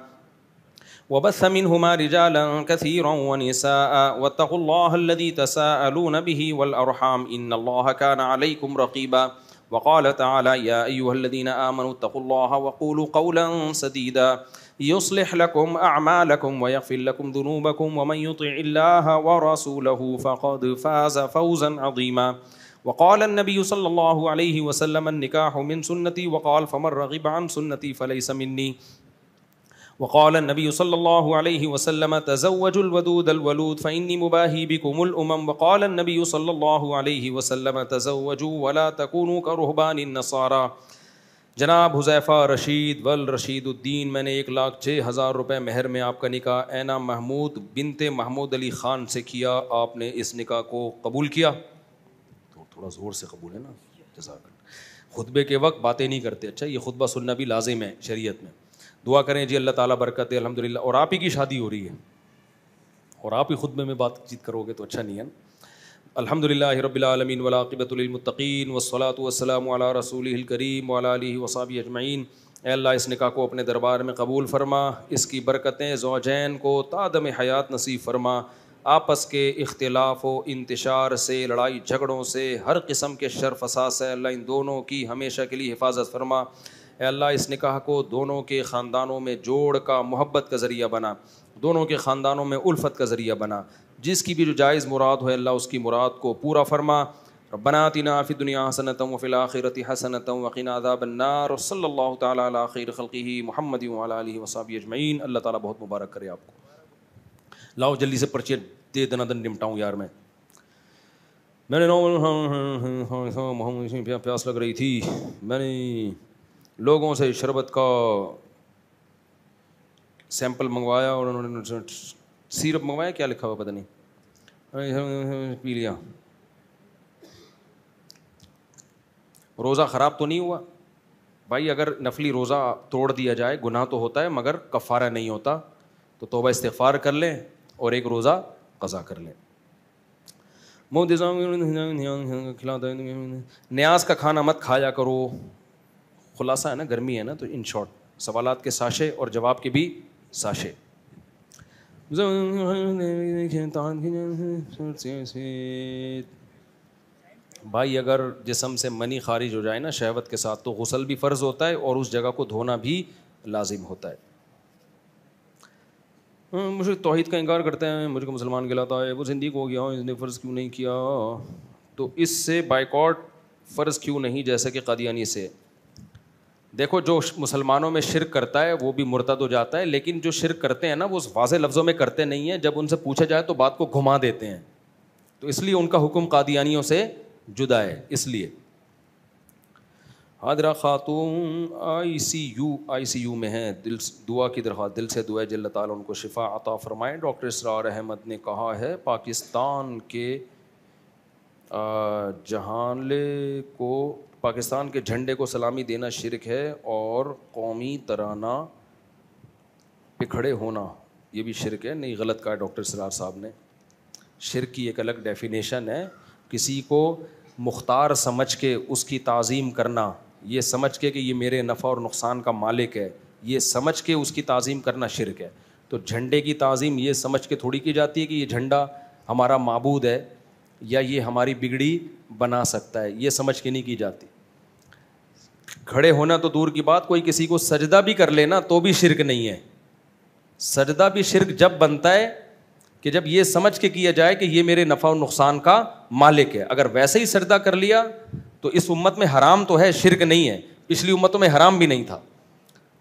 وبث منهما رجالا كثيرا ونساء واتقوا الله الذي تساءلون به والأرحام إن الله كان عليكم رقيبا. وقال تعالى يا أيها الذين آمنوا اتقوا الله وقولوا قولا سديدا يصلح لكم أعمالكم ويغفر لكم ذنوبكم ومن يطع الله ورسوله فقد فاز فوزا عظيما. وقال النبي صلى الله عليه وسلم النكاح من سنتي وقال فمن رغب عن سنتي فليس مني. وقال النبي صلى الله عليه وسلم تزوجوا الودود الولود فإني مباهي بكم الأمم. وقال النبي صلى الله عليه وسلم تزوجوا ولا تكونوا كرهبان النصارى. جناب حذیفہ رشید والرشید الدین, میں نے 1,06,000 روپے مہر میں آپ کا نکاح اینا محمود بنت محمود علی خان سے کیا. آپ نے اس نکاح کو قبول کیا؟ تو تھوڑا زور سے قبول ہے نا, جزاک اللہ. خطبے کے وقت باتیں نہیں کرتے. اچھا, یہ خطبہ سننا بھی لازم ہے شریعت میں. دعا کریں جی اللہ تعالیٰ برکت دے. الحمدللہ. اور آپ ہی کی شادی ہو رہی ہے اور آپ ہی خطبے میں بات چیت کرو گے تو اچھا نہیں ہے. الحمدللہ رب العالمین والعاقبۃ للمتقین والصلاۃ والسلام علی رسولہ الکریم وعلی آلہ وصحبہ اجمعین. اے اللہ اس نکاح کو اپنے دربار میں قبول فرما, اس کی برکتیں زوجین کو تادم حیات نصیب فرما. آپس کے اختلاف و انتشار سے, لڑائی جھگڑوں سے, ہر قسم کے شر فساد سے اللہ ان دونوں کی ہمیشہ کے لیے حفاظت فرما. اے اللہ اس نکاح کو دونوں کے خاندانوں میں جوڑ کا, محبت کا ذریعہ بنا, دونوں کے خاندانوں میں الفت کا ذریعہ بنا. جس کی بھی جو جائز مراد ہو اللہ اس کی مراد کو پورا فرما. ربنا آتنا فی الدنیا حسنۃ وفی الآخرۃ حسنۃ وقنا عذاب النار. صلی اللہ تعالیٰ علی خیر خلقہ محمد وعلی آلہ وصحبہ اجمعین. اللہ تعالیٰ بہت مبارک کرے آپ کو. لاؤ جلدی سے پرچے دے دن نمٹاؤں یار. میں نے پیاس لگ رہی تھی, میں نے لوگوں سے شربت کا سیمپل منگوایا اور انہوں نے سیرپ منگوایا, کیا لکھا ہوا پتہ نہیں, پی لیا. روزہ خراب تو نہیں ہوا بھائی؟ اگر نفلی روزہ توڑ دیا جائے گناہ تو ہوتا ہے مگر کفارہ نہیں ہوتا, تو توبہ استغفار کر لیں اور ایک روزہ قضا کر لیں. نیاز کا کھانا مت کھایا کرو. خلاصہ ہے نا, گرمی ہے نا, تو ان شارٹ سوالات کے ساشے اور جواب کے بھی ساشے. بھائی اگر جسم سے منی خارج ہو جائے نا شہوت کے ساتھ تو غسل بھی فرض ہوتا ہے اور اس جگہ کو دھونا بھی لازم ہوتا ہے. مجھے توحید کا انکار کرتے ہیں, مجھ کو مسلمان کہلاتا ہے, وہ زندگی ہو گیا, اس نے فرض کیوں نہیں کیا, تو اس سے بائیکاٹ فرض کیوں نہیں جیسے کہ قادیانی سے. دیکھو جو مسلمانوں میں شرک کرتا ہے وہ بھی مرتد ہو جاتا ہے, لیکن جو شرک کرتے ہیں نا وہ واضح لفظوں میں کرتے نہیں ہیں, جب ان سے پوچھا جائے تو بات کو گھما دیتے ہیں, تو اس لیے ان کا حکم قادیانیوں سے جدا ہے. اس لیے حاضرہ خاتون آئی سی یو میں ہیں, دعا کی درخواست, دل سے دعا ہے اللہ تعالیٰ ان کو شفا عطا فرمائے. ڈاکٹر اسرار احمد نے کہا ہے پاکستان کے جھنڈے کو سلامی دینا شرک ہے اور قومی ترانہ پکھڑے ہونا یہ بھی شرک ہے. نہیں, غلط کہا ڈاکٹر اسرار صاحب نے. شرک کی ایک الگ ڈیفینیشن ہے, کسی کو مختار سمجھ کے اس کی تعظیم کرنا, یہ سمجھ کے کہ یہ میرے نفع اور نقصان کا مالک ہے, یہ سمجھ کے اس کی تعظیم کرنا شرک ہے. تو جھنڈے کی تعظیم یہ سمجھ کے تھوڑی کی جاتی ہے کہ یہ جھنڈا ہمارا معبود ہے یا یہ ہماری بگڑی بنا سکتا ہے, یہ سمجھ کے نہیں کی جاتی. کھڑے ہونا تو دور کی بات, کوئی کسی کو سجدہ بھی کر لینا تو بھی شرک نہیں ہے. سجدہ بھی شرک جب بنتا ہے کہ جب یہ سمجھ کے کیا جائے کہ یہ میرے نفع و نقصان کا مالک ہے. اگر ویسے ہی سجدہ کر لیا تو اس امت میں حرام تو ہے, شرک نہیں ہے. پچھلی امتوں میں حرام بھی نہیں تھا.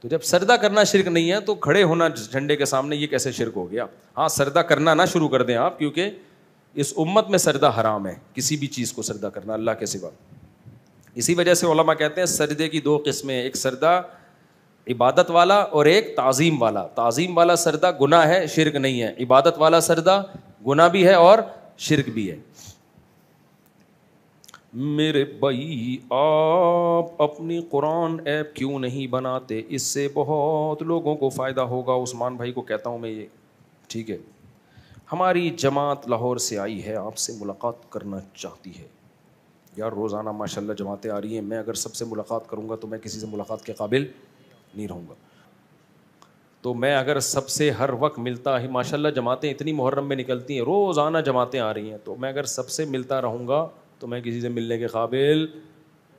تو جب سجدہ کرنا شرک نہیں ہے تو کھڑے ہونا جھنڈے کے سامنے یہ کیسے شرک ہو گیا؟ ہاں سجدہ کرنا نہ شروع کر دیں آپ, کیونکہ اس امت میں سجدہ حرام ہے, کسی بھی چیز کو سجدہ کرنا اللہ کے سوا. اسی وجہ سے علماء کہتے ہیں سجدے کی 2 قسمیں, ایک سجدہ عبادت والا اور ایک تعظیم والا. تعظیم والا سجدہ گناہ ہے, شرک نہیں ہے. عبادت والا سجدہ گناہ بھی ہے اور شرک بھی ہے. میرے بھائی آپ اپنی قرآن ایپ کیوں نہیں بناتے؟ اس سے بہت لوگوں کو فائدہ ہوگا. عثمان بھائی کو کہتا ہوں میں یہ, ٹھیک ہے. ہماری جماعت لاہور سے آئی ہے, آپ سے ملاقات کرنا چاہتی ہے. یار روزانہ ماشاء اللہ جماعتیں آ رہی ہیں, میں اگر سب سے ملاقات کروں گا تو میں کسی سے ملاقات کے قابل نہیں رہوں گا. تو میں اگر سب سے ہر وقت ملتا ہی, ماشاء اللہ جماعتیں اتنی محرم میں نکلتی ہیں, روزانہ جماعتیں آ رہی ہیں, تو میں اگر سب سے ملتا رہوں گا تو میں کسی سے ملنے کے قابل,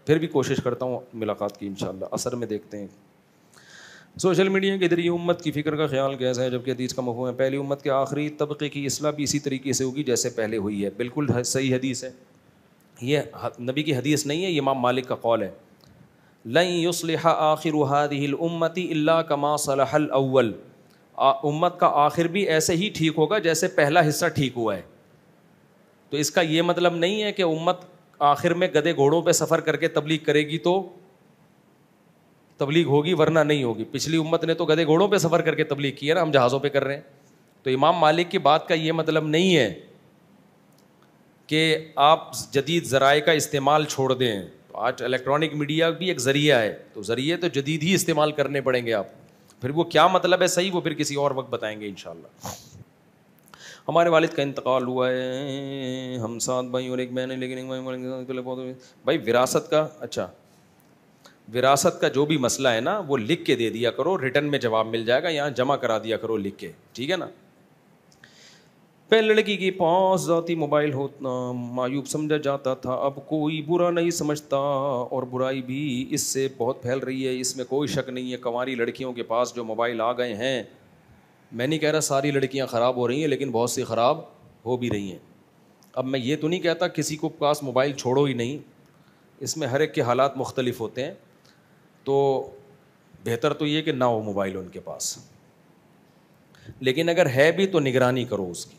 پھر بھی کوشش کرتا ہوں ملاقات کی انشاءاللہ. اثر میں دیکھتے ہیں. سوشل میڈیا کے ذریعے امت کی فکر کا خیال کیسا ہے جبکہ حدیث کا مفہوم ہے پہلی امت کے آخری طبقے کی اصلاح بھی اسی طریقے سے ہوگی جیسے پہلے ہوئی ہے. بالکل صحیح حدیث ہے, یہ نبی کی حدیث نہیں ہے, یہ امام مالک کا قول ہے. لن یصلح آخر هذه الامة الا كما صلح الاول, امت کا آخر بھی ایسے ہی ٹھیک ہوگا جیسے پہلا حصہ ٹھیک ہوا ہے. تو اس کا یہ مطلب نہیں ہے کہ امت آخر میں گدھے گھوڑوں پہ سفر کر کے تبلیغ کرے گی تو تبلیغ ہوگی, ورنہ نہیں ہوگی. پچھلی امت نے تو گدھے گھوڑوں پہ سفر کر کے تبلیغ کی ہے نا, ہم جہازوں پہ کر رہے ہیں. تو امام مالک کی بات کا یہ مطلب نہیں ہے کہ آپ جدید ذرائع کا استعمال چھوڑ دیں. تو آج الیکٹرانک میڈیا بھی ایک ذریعہ ہے, تو ذریعے تو جدید ہی استعمال کرنے پڑیں گے آپ. پھر وہ کیا مطلب ہے صحیح, وہ پھر کسی اور وقت بتائیں گے انشاءاللہ. ہمارے والد کا انتقال ہوا ہے, ہم 7 بھائی اور ایک بہن ہے, لیکن بھائی وراثت کا, اچھا وراثت کا جو بھی مسئلہ ہے نا وہ لکھ کے دے دیا کرو, ریٹرن میں جواب مل جائے گا, یہاں جمع کرا دیا کرو لکھ کے, ٹھیک ہے نا. پہلے لڑکی کے پاس ذاتی موبائل ہونا معیوب سمجھا جاتا تھا, اب کوئی برا نہیں سمجھتا, اور برائی بھی اس سے بہت پھیل رہی ہے, اس میں کوئی شک نہیں ہے. کنواری لڑکیوں کے پاس جو موبائل آ گئے ہیں, میں نہیں کہہ رہا ساری لڑکیاں خراب ہو رہی ہیں, لیکن بہت سی خراب ہو بھی رہی ہیں. اب میں یہ تو نہیں کہتا کسی کو پاس موبائل چھوڑو ہی نہیں, اس میں ہر ایک کے حالات مختلف ہوتے ہیں. تو بہتر تو یہ کہ نہ ہو موبائل ان کے پاس, لیکن اگر ہے بھی تو نگرانی کرو اس کی.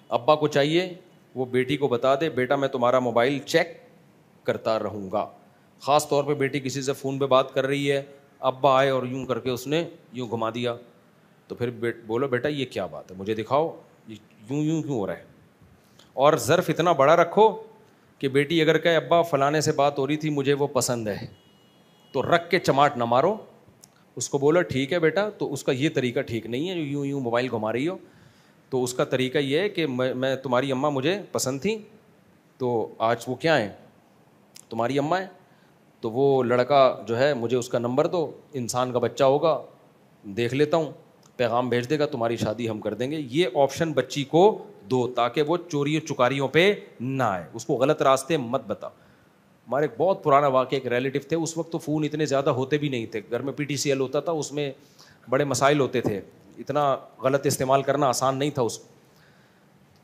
ابا کو چاہیے وہ بیٹی کو بتا دے, بیٹا میں تمہارا موبائل چیک کرتا رہوں گا. خاص طور پہ بیٹی کسی سے فون پہ بات کر رہی ہے, ابا آئے اور یوں کر کے اس نے یوں گھما دیا, تو پھر بولو بیٹا یہ کیا بات ہے, مجھے دکھاؤ یوں یوں کیوں ہو رہا ہے. اور ظرف اتنا بڑا رکھو کہ بیٹی اگر کہے ابا فلانے سے بات ہو رہی تھی مجھے وہ پسند ہے, تو رکھ کے چماٹ نہ مارو, اس کو بولو ٹھیک ہے بیٹا. تو اس کا یہ طریقہ ٹھیک نہیں ہے, یوں یوں موبائل گھما رہی ہو. تو اس کا طریقہ یہ ہے کہ میں تمہاری اماں مجھے پسند تھیں, تو آج وہ کیا ہیں, تمہاری اماں ہیں, تو وہ لڑکا جو ہے مجھے اس کا نمبر دو, انسان کا بچہ ہوگا, دیکھ لیتا ہوں, پیغام بھیج دے گا, تمہاری شادی ہم کر دیں گے. یہ آپشن بچی کو دو تاکہ وہ چوریوں چکاریوں پہ نہ آئے, اس کو غلط راستے مت بتا. ہمارے ایک بہت پرانا واقعہ, ایک ریلیٹیو تھے, اس وقت تو فون اتنے زیادہ ہوتے بھی نہیں تھے, گھر میں PTCL ہوتا تھا, اس میں بڑے مسائل ہوتے تھے, اتنا غلط استعمال کرنا آسان نہیں تھا اس.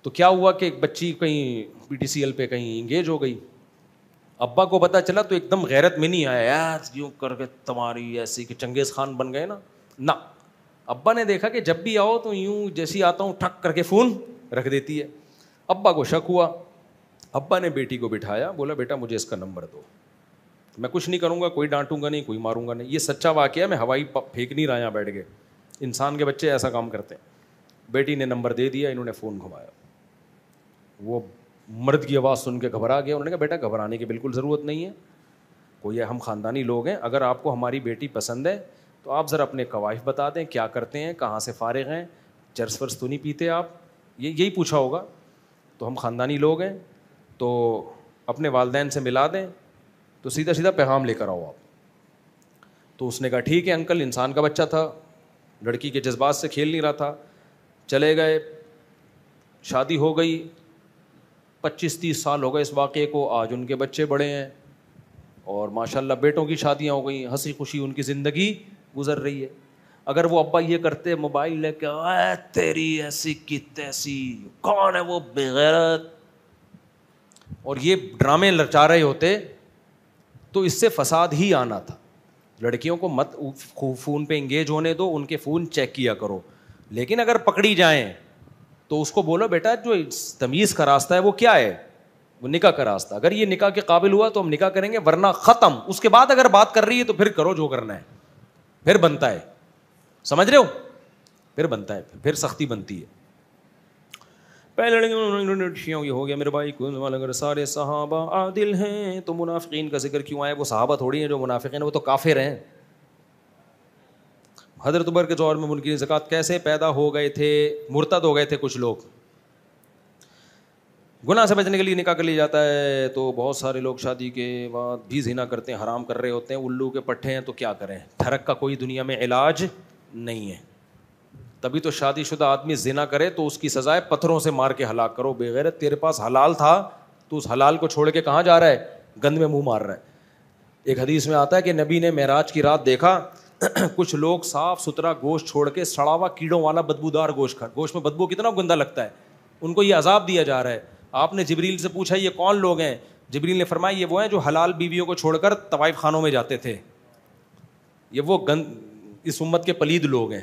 تو کیا ہوا کہ ایک بچی کہیں PTCL پہ کہیں انگیج ہو گئی. ابا کو پتہ چلا تو ایک دم غیرت میں نہیں آیا, یار یوں کر کے تمہاری ایسی کہ چنگیز خان بن گئے نا. ابا نے دیکھا کہ جب بھی آؤ تو یوں جیسی آتا ہوں ٹھک کر کے فون رکھ دیتی ہے. ابا کو شک ہوا, ابا نے بیٹی کو بٹھایا, بولا بیٹا مجھے اس کا نمبر دو, میں کچھ نہیں کروں گا, کوئی ڈانٹوں گا نہیں, کوئی ماروں گا نہیں. یہ سچا واقعہ ہے, میں ہوائی پھینک نہیں رہا یہاں بیٹھ کے, انسان کے بچے ایسا کام کرتے ہیں. بیٹی نے نمبر دے دیا, انہوں نے فون گھمایا. وہ مرد کی آواز سن کے گھبرا گیا. انہوں نے کہا بیٹا گھبرانے کی بالکل ضرورت نہیں ہے, کوئی ہم خاندانی لوگ ہیں, اگر آپ کو ہماری بیٹی پسند ہے تو آپ ذرا اپنے قوائف بتا دیں, کیا کرتے ہیں, کہاں سے فارغ ہیں, چرس ورس تو نہیں پیتے آپ, یہی پوچھا ہوگا. تو ہم خاندانی لوگ ہیں, تو اپنے والدین سے ملا دیں, تو سیدھا سیدھا پیغام لے کر آؤ آپ. تو تو اس نے کہا ٹھیک ہے انکل, انسان کا بچہ تھا, لڑکی کے جذبات سے کھیل نہیں رہا تھا. چلے گئے, شادی ہو گئی, 25-30 سال ہو گئے اس واقعے کو. آج ان کے بچے بڑے ہیں اور ماشاء اللہ بیٹوں کی شادیاں ہو گئی, ہنسی خوشی ان کی زندگی گزر رہی ہے. اگر وہ ابا یہ کرتے, موبائل لے کے اے تیری ایسی کی تیسی, کون ہے وہ بغیرت, اور یہ ڈرامے لچا رہے ہوتے, تو اس سے فساد ہی آنا تھا. لڑکیوں کو مت فون پہ انگیج ہونے دو, ان کے فون چیک کیا کرو. لیکن اگر پکڑی جائیں تو اس کو بولو بیٹا جو تمیز کا راستہ ہے وہ کیا ہے, وہ نکاح کا راستہ. اگر یہ نکاح کے قابل ہوا تو ہم نکاح کریں گے, ورنہ ختم. اس کے بعد اگر بات کر رہی ہے تو پھر کرو جو کرنا ہے, پھر بنتا ہے, سمجھ رہے ہو, پھر بنتا ہے, پھر سختی بنتی ہے. پہلے یہ ہو گیا میرے بھائی, اگر سارے صحابہ عادل ہیں تو منافقین کا ذکر کیوں آیا؟ وہ صحابہ تھوڑی ہیں جو منافق ہیں, وہ تو کافر ہیں. حضرت عمر کے دور میں منکرین زکوٰۃ کیسے پیدا ہو گئے تھے؟ مرتد ہو گئے تھے کچھ لوگ. گناہ سے بچنے کے لیے نکاح کر لیا جاتا ہے, تو بہت سارے لوگ شادی کے بعد بھی زنا کرتے ہیں, حرام کر رہے ہوتے ہیں, الو کے پٹھے ہیں, تو کیا کریں؟ تھرک کا کوئی دنیا میں علاج نہیں ہے. تبھی تو شادی شدہ آدمی زنا کرے تو اس کی سزا ہے پتھروں سے مار کے ہلاک کرو. بغیرت, تیرے پاس حلال تھا تو اس حلال کو چھوڑ کے کہاں جا رہا ہے؟ گند میں منہ مار رہا ہے. ایک حدیث میں آتا ہے کہ نبی نے معراج کی رات دیکھا کچھ لوگ صاف ستھرا گوشت چھوڑ کے سڑا ہوا کیڑوں والا بدبودار گوشت کھا. گوشت میں بدبو کتنا گندا لگتا ہے, ان کو یہ عذاب دیا جا رہا ہے. آپ نے جبریل سے پوچھا یہ کون لوگ ہیں؟ جبریل نے فرمایا یہ وہ ہیں جو حلال بیویوں کو چھوڑ کر طوائف خانوں میں جاتے تھے. یہ وہ اس امت کے پلید لوگ ہیں.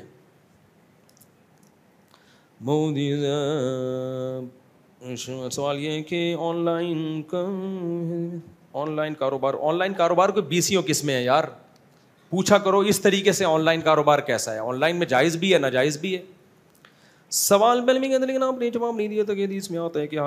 سوال یہ ہے کہ آن لائن کاروبار کو بیسیوں قسمیں ہیں یار, پوچھا کرو اس طریقے سے آن لائن کاروبار کیسا ہے. آن لائن میں جائز بھی ہے, ناجائز بھی ہے. سوال پہلے میں کہتے لیکن آپ نے جواب نہیں دیا تھا کہ حدیث میں آتا ہے کہ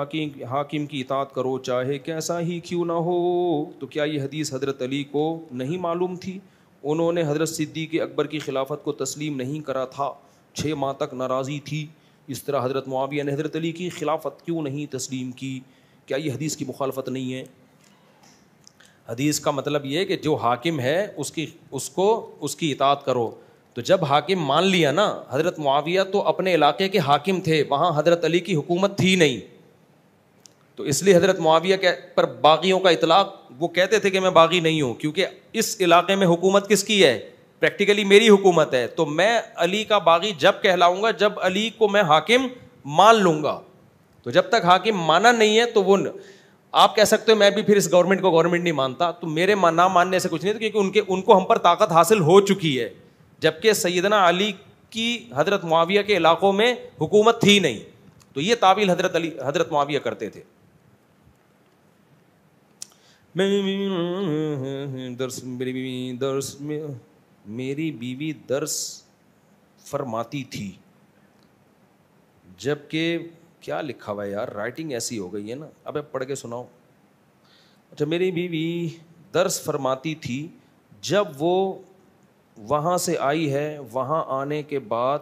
حاکم کی اطاعت کرو چاہے کیسا ہی کیوں نہ ہو. تو کیا یہ حدیث حضرت علی کو نہیں معلوم تھی؟ انہوں نے حضرت صدیق اکبر کی خلافت کو تسلیم نہیں کرا تھا, 6 ماہ تک ناراضی تھی. اس طرح حضرت معاویہ نے حضرت علی کی خلافت کیوں نہیں تسلیم کی؟ کیا یہ حدیث کی مخالفت نہیں ہے؟ حدیث کا مطلب یہ ہے کہ جو حاکم ہے اس کی اطاعت کرو. تو جب حاکم مان لیا نا, حضرت معاویہ تو اپنے علاقے کے حاکم تھے, وہاں حضرت علی کی حکومت تھی نہیں, تو اس لیے حضرت معاویہ پر باغیوں کا اطلاق, وہ کہتے تھے کہ میں باغی نہیں ہوں, کیونکہ اس علاقے میں حکومت کس کی ہے؟ پریکٹیکلی میری حکومت ہے. تو میں علی کا باغی جب کہلاؤں گا جب علی کو میں حاکم مان لوں گا. تو جب تک حاکم مانا نہیں ہے تو وہ آپ کہہ سکتے ہو میں بھی پھر اس گورنمنٹ کو گورنمنٹ نہیں مانتا. تو میرے نہ ماننے سے کچھ نہیں, کیونکہ ان کو ہم پر طاقت حاصل ہو چکی ہے, جبکہ سیدنا علی کی حضرت معاویہ کے علاقوں میں حکومت تھی نہیں. تو یہ تعویل حضرت معاویہ کرتے تھے. میری بیوی درس فرماتی تھی, جبکہ کیا لکھا ہوا ہے یار, رائٹنگ ایسی ہو گئی ہے نا. ابے پڑھ کے سناؤ. اچھا, میری بیوی درس فرماتی تھی, جب وہ وہاں سے آئی ہے وہاں آنے کے بعد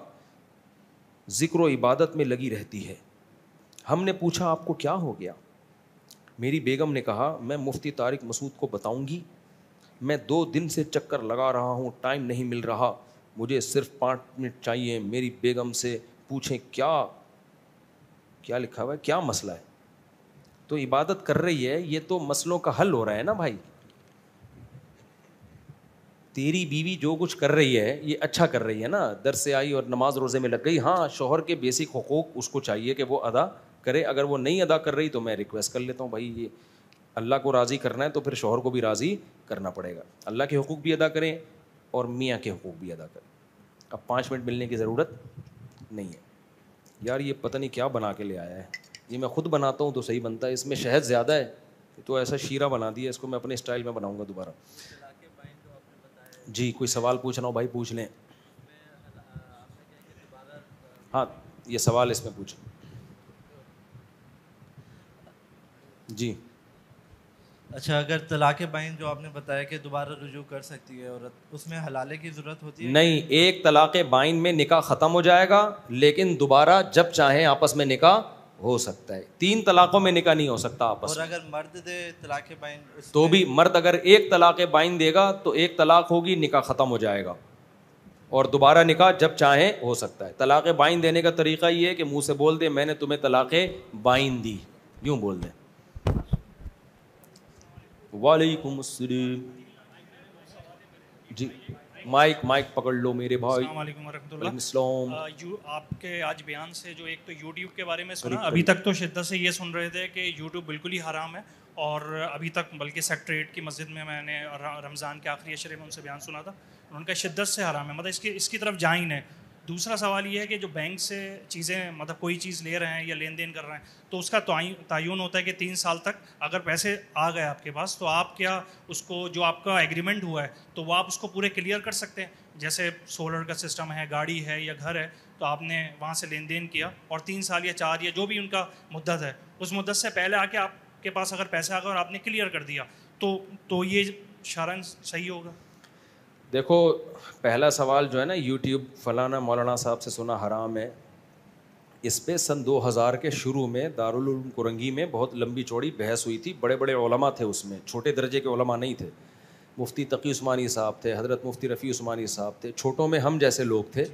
ذکر و عبادت میں لگی رہتی ہے. ہم نے پوچھا آپ کو کیا ہو گیا؟ میری بیگم نے کہا میں مفتی طارق مسعود کو بتاؤں گی, میں 2 دن سے چکر لگا رہا ہوں, ٹائم نہیں مل رہا, مجھے صرف 5 منٹ چاہیے. میری بیگم سے پوچھیں کیا لکھا ہوا ہے, کیا مسئلہ ہے؟ تو عبادت کر رہی ہے, یہ تو مسئلوں کا حل ہو رہا ہے نا بھائی. تیری بیوی جو کچھ کر رہی ہے یہ اچھا کر رہی ہے نا, در سے آئی اور نماز روزے میں لگ گئی. ہاں, شوہر کے بیسک حقوق اس کو چاہیے کہ وہ ادا کرے. اگر وہ نہیں ادا کر رہی تو میں ریکویسٹ کر لیتا ہوں بھائی, یہ اللہ کو راضی کرنا ہے تو پھر شوہر کو بھی راضی کرنا پڑے گا. اللہ کے حقوق بھی ادا کریں اور میاں کے حقوق بھی ادا کریں. اب 5 منٹ ملنے کی ضرورت نہیں ہے. یار یہ پتہ نہیں کیا بنا کے لے آیا ہے, یہ میں خود بناتا ہوں تو صحیح بنتا ہے, اس میں شہد زیادہ ہے تو ایسا شیرہ بنا دیا. اس کو میں اپنے اسٹائل میں بناؤں گا دوبارہ. جی کوئی سوال پوچھنا ہو بھائی پوچھ لیں. ہاں یہ سوال اس میں پوچھیں. جی اچھا, اگر طلاق بائن جو آپ نے بتایا کہ دوبارہ رجوع کر سکتی ہے عورت, اس میں حلالے کی ضرورت ہوتی ہے؟ نہیں, ایک طلاق بائن میں نکاح ختم ہو جائے گا, لیکن دوبارہ جب چاہیں آپس میں نکاح ہو سکتا ہے. 3 طلاقوں میں نکاح نہیں ہو سکتا آپس اور میں. اگر مرد دے طلاق بائن تو بھی مرد اگر ایک طلاق بائن دے گا تو ایک طلاق ہوگی, نکاح ختم ہو جائے گا, اور دوبارہ نکاح جب چاہیں ہو سکتا ہے. طلاق بائن دینے کا طریقہ یہ ہے کہ منہ سے بول دے میں نے تمہیں طلاق بائن دی, یوں بول دیں. وعلیکم السلام. جی مائک پکڑ لو میرے بھائی. السلام علیکم ورحمۃ اللہ. السلام. آپ کے آج بیان سے جو ایک تو یوٹیوب کے بارے میں سنا, ابھی تک تو شدت سے یہ سن رہے تھے کہ یوٹیوب بالکل ہی حرام ہے, اور ابھی تک بلکہ سیکٹر 8 کی مسجد میں نے رمضان کے آخری عشرے میں ان سے بیان سنا تھا, ان کا شدت سے حرام ہے, مطلب اس کی طرف جائیں نہیں. دوسرا سوال یہ ہے کہ جو بینک سے چیزیں مطلب کوئی چیز لے رہے ہیں یا لین دین کر رہے ہیں تو اس کا تعین ہوتا ہے کہ 3 سال تک اگر پیسے آ گئے آپ کے پاس تو آپ کیا اس کو جو آپ کا ایگریمنٹ ہوا ہے تو وہ آپ اس کو پورے کلیئر کر سکتے ہیں. جیسے سولر کا سسٹم ہے, گاڑی ہے یا گھر ہے, تو آپ نے وہاں سے لین دین کیا اور 3 سال یا 4 یا جو بھی ان کا مدت ہے اس مدت سے پہلے آ کے آپ کے پاس اگر پیسے آ گئے اور آپ نے کلیئر کر دیا تو یہ شرعاً صحیح ہوگا؟ دیکھو پہلا سوال جو ہے نا, یوٹیوب فلانا مولانا صاحب سے سنا حرام ہے, اس پہ سن 2000 کے شروع میں دارالعلوم کرنگی میں بہت لمبی چوڑی بحث ہوئی تھی. بڑے بڑے علماء تھے اس میں, چھوٹے درجے کے علماء نہیں تھے. مفتی تقی عثمانی صاحب تھے, حضرت مفتی رفیع عثمانی صاحب تھے, چھوٹوں میں ہم جیسے لوگ تھے,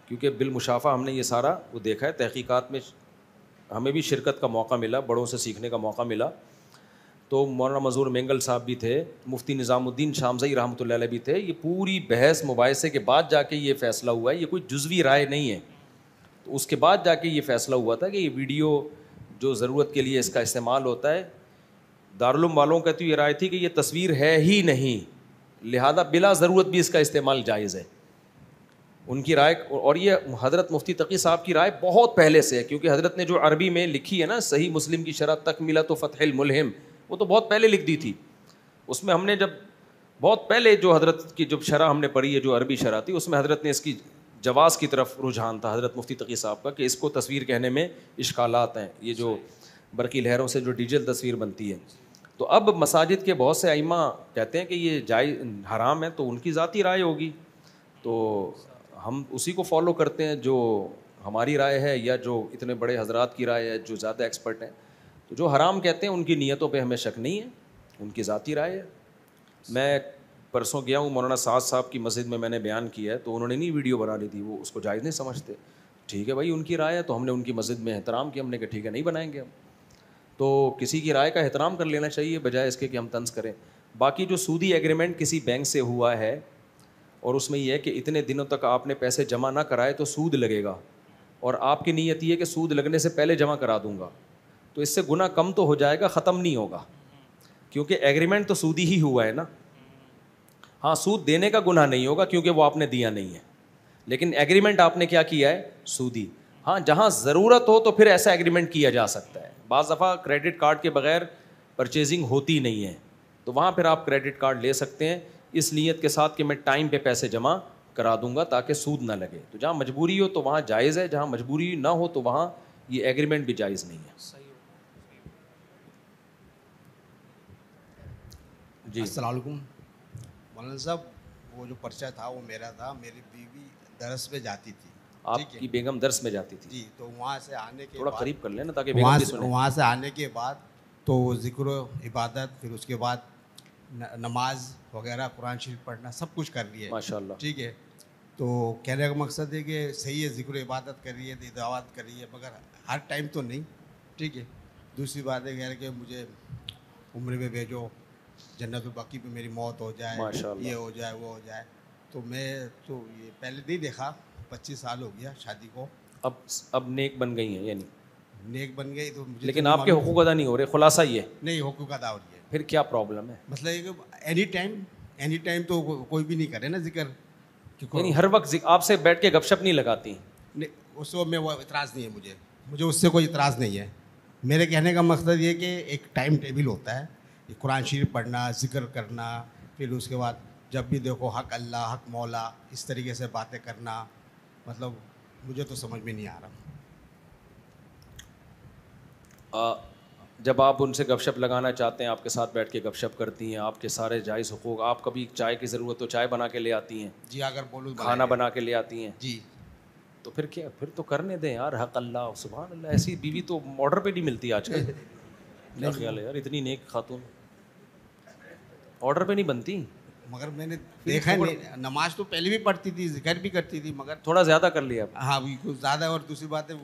کیونکہ بالمشافہ ہم نے یہ سارا وہ دیکھا ہے. تحقیقات میں ہمیں بھی شرکت کا موقع ملا, بڑوں سے سیکھنے کا موقع ملا. تو مولانا منظور مینگل صاحب بھی تھے, مفتی نظام الدین شامزئی رحمۃ اللہ علیہ بھی تھے. یہ پوری بحث مباحثے کے بعد جا کے یہ فیصلہ ہوا ہے, یہ کوئی جزوی رائے نہیں ہے. تو اس کے بعد جا کے یہ فیصلہ ہوا تھا کہ یہ ویڈیو جو ضرورت کے لیے اس کا استعمال ہوتا ہے, دارالعلوم والوں کا تو یہ رائے تھی کہ یہ تصویر ہے ہی نہیں, لہذا بلا ضرورت بھی اس کا استعمال جائز ہے. ان کی رائے, اور یہ حضرت مفتی تقی صاحب کی رائے بہت پہلے سے ہے, کیونکہ حضرت نے جو عربی میں لکھی ہے نا صحیح مسلم کی شرح تکملۃ فتح الملہم, وہ تو بہت پہلے لکھ دی تھی. اس میں ہم نے جب بہت پہلے جو حضرت کی جب شرح ہم نے پڑھی ہے, جو عربی شرح تھی, اس میں حضرت نے اس کی جواز کی طرف رجحان تھا حضرت مفتی تقی صاحب کا, کہ اس کو تصویر کہنے میں اشکالات ہیں, یہ جو برقی لہروں سے جو ڈیجیٹل تصویر بنتی ہے. تو اب مساجد کے بہت سے ائمہ کہتے ہیں کہ یہ جائز حرام ہے, تو ان کی ذاتی رائے ہوگی, تو ہم اسی کو فالو کرتے ہیں جو ہماری رائے ہے یا جو اتنے بڑے حضرات کی رائے ہے جو زیادہ ایکسپرٹ ہیں. تو جو حرام کہتے ہیں ان کی نیتوں پہ ہمیں شک نہیں ہے, ان کی ذاتی رائے ہے. میں پرسوں گیا ہوں مولانا سعد صاحب کی مسجد میں نے بیان کیا ہے, تو انہوں نے نہیں ویڈیو بنا لی تھی, وہ اس کو جائز نہیں سمجھتے. ٹھیک ہے بھائی, ان کی رائے ہے, تو ہم نے ان کی مسجد میں احترام کیا, ہم نے کہا ٹھیک ہے نہیں بنائیں گے ہم. تو کسی کی رائے کا احترام کر لینا چاہیے بجائے اس کے کہ ہم طنز کریں. باقی جو سودی ایگریمنٹ کسی بینک سے ہوا ہے اور اس میں یہ ہے کہ اتنے دنوں تک آپ نے پیسے جمع نہ کرائے تو سود لگے گا, اور آپ کی نیت یہ ہے کہ سود لگنے سے پہلے جمع کرا دوں گا, تو اس سے گناہ کم تو ہو جائے گا, ختم نہیں ہوگا, کیونکہ ایگریمنٹ تو سودی ہی ہوا ہے نا. ہاں سود دینے کا گناہ نہیں ہوگا کیونکہ وہ آپ نے دیا نہیں ہے, لیکن ایگریمنٹ آپ نے کیا کیا ہے, سودی. ہاں جہاں ضرورت ہو تو پھر ایسا ایگریمنٹ کیا جا سکتا ہے. بعض دفعہ کریڈٹ کارڈ کے بغیر پرچیزنگ ہوتی نہیں ہے, تو وہاں پھر آپ کریڈٹ کارڈ لے سکتے ہیں اس نیت کے ساتھ کہ میں ٹائم پہ پیسے جمع کرا دوں گا تاکہ سود نہ لگے. تو جہاں مجبوری ہو تو وہاں جائز ہے, جہاں مجبوری نہ ہو تو وہاں یہ ایگریمنٹ بھی جائز نہیں ہے. جی السلام علیکم مولانا صاحب. وہ جو پرچہ تھا وہ میرا تھا, میری بیوی درس میں جاتی تھی. آپ کی بیگم درس میں جاتی تھی؟ جی. تو وہاں سے آنے کے تھوڑا بعد قریب کر لینا تاکہ بیگم بھی سنیں. وہاں سے آنے کے بعد تو ذکر و عبادت, پھر اس کے بعد نماز وغیرہ, قرآن شریف پڑھنا, سب کچھ کر رہی ہے ماشاء اللہ. ٹھیک ہے. تو کہنے کا مقصد ہے کہ صحیح ہے, ذکر و عبادت کر رہی ہے, دعوات کر رہی ہے, مگر ہر ٹائم تو نہیں. ٹھیک ہے. دوسری بات ہے کہ مجھے عمر میں بھیجو, جنت البقیع پہ میری موت ہو جائے, یہ ہو جائے, وہ ہو جائے. تو میں تو یہ پہلے نہیں دیکھا, 25 سال ہو گیا شادی کو. اب نیک بن گئی ہیں, یعنی نیک بن گئی تو مجھے, لیکن آپ کے حقوق ادا نہیں ہو رہے, خلاصہ یہ نہیں حقوق ادا ہو رہی ہے. پھر کیا پرابلم ہے؟ مسئلہ یہ کہ اینی ٹائم تو کوئی بھی نہیں کرے نا ذکر, یعنی ہر وقت آپ سے بیٹھ کے گپ شپ نہیں لگاتی؟ اس کو میں وہ اعتراض نہیں ہے, مجھے اس سے کوئی اعتراض نہیں ہے. میرے کہنے کا مقصد یہ کہ ایک ٹائم ٹیبل ہوتا ہے, قرآن شریف پڑھنا, ذکر کرنا, پھر اس کے بعد جب بھی دیکھو حق اللہ, حق مولا, اس طریقے سے باتیں کرنا. مطلب مجھے تو سمجھ میں نہیں آ رہا. جب آپ ان سے گپ شپ لگانا چاہتے ہیں, آپ کے ساتھ بیٹھ کے گپ شپ کرتی ہیں, آپ کے سارے جائز حقوق, آپ کبھی چائے کی ضرورت تو چائے بنا کے لے آتی ہیں, جی اگر بولوں کھانا بنا کے لے آتی ہیں, جی, تو پھر کیا, پھر تو کرنے دیں یار, حق اللہ, سبحان اللہ. ایسی بیوی تو آرڈر پہ نہیں ملتی آج کل. کیا خیال ہے یار, اتنی نیک خاتون آرڈر پہ نہیں بنتی. مگر میں نے دیکھا نہیں, نماز تو پہلے بھی پڑھتی تھی, ذکر بھی کرتی تھی, مگر تھوڑا زیادہ کر لیا. ہاں بالکل زیادہ. اور دوسری بات ہے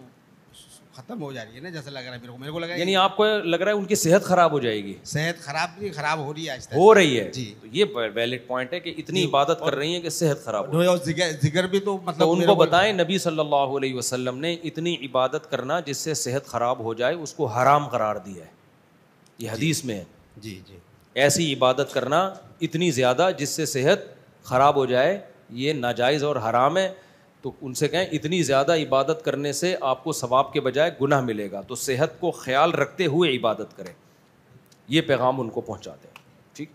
ختم ہو جا رہی ہے نا, جیسا لگ رہا ہے میرے کو لگا یعنی آپ کو لگ رہا ہے ان کی صحت خراب ہو جائے گی. صحت خراب نہیں, خراب ہو رہی ہے, ہو رہی ہے جی. تو یہ ویلڈ پوائنٹ ہے کہ اتنی عبادت کر رہی ہیں کہ صحت خراب ہو. اور ذکر بھی تو مطلب تو ان کو بتائیں نبی صلی اللہ علیہ وسلم نے اتنی عبادت کرنا جس سے صحت خراب ہو جائے اس کو حرام قرار دیا ہے. یہ حدیث میں ہے. جی جی. ایسی عبادت کرنا اتنی زیادہ جس سے صحت خراب ہو جائے یہ ناجائز اور حرام ہے. تو ان سے کہیں اتنی زیادہ عبادت کرنے سے آپ کو ثواب کے بجائے گناہ ملے گا, تو صحت کو خیال رکھتے ہوئے عبادت کریں. یہ پیغام ان کو پہنچا دیں. ٹھیک.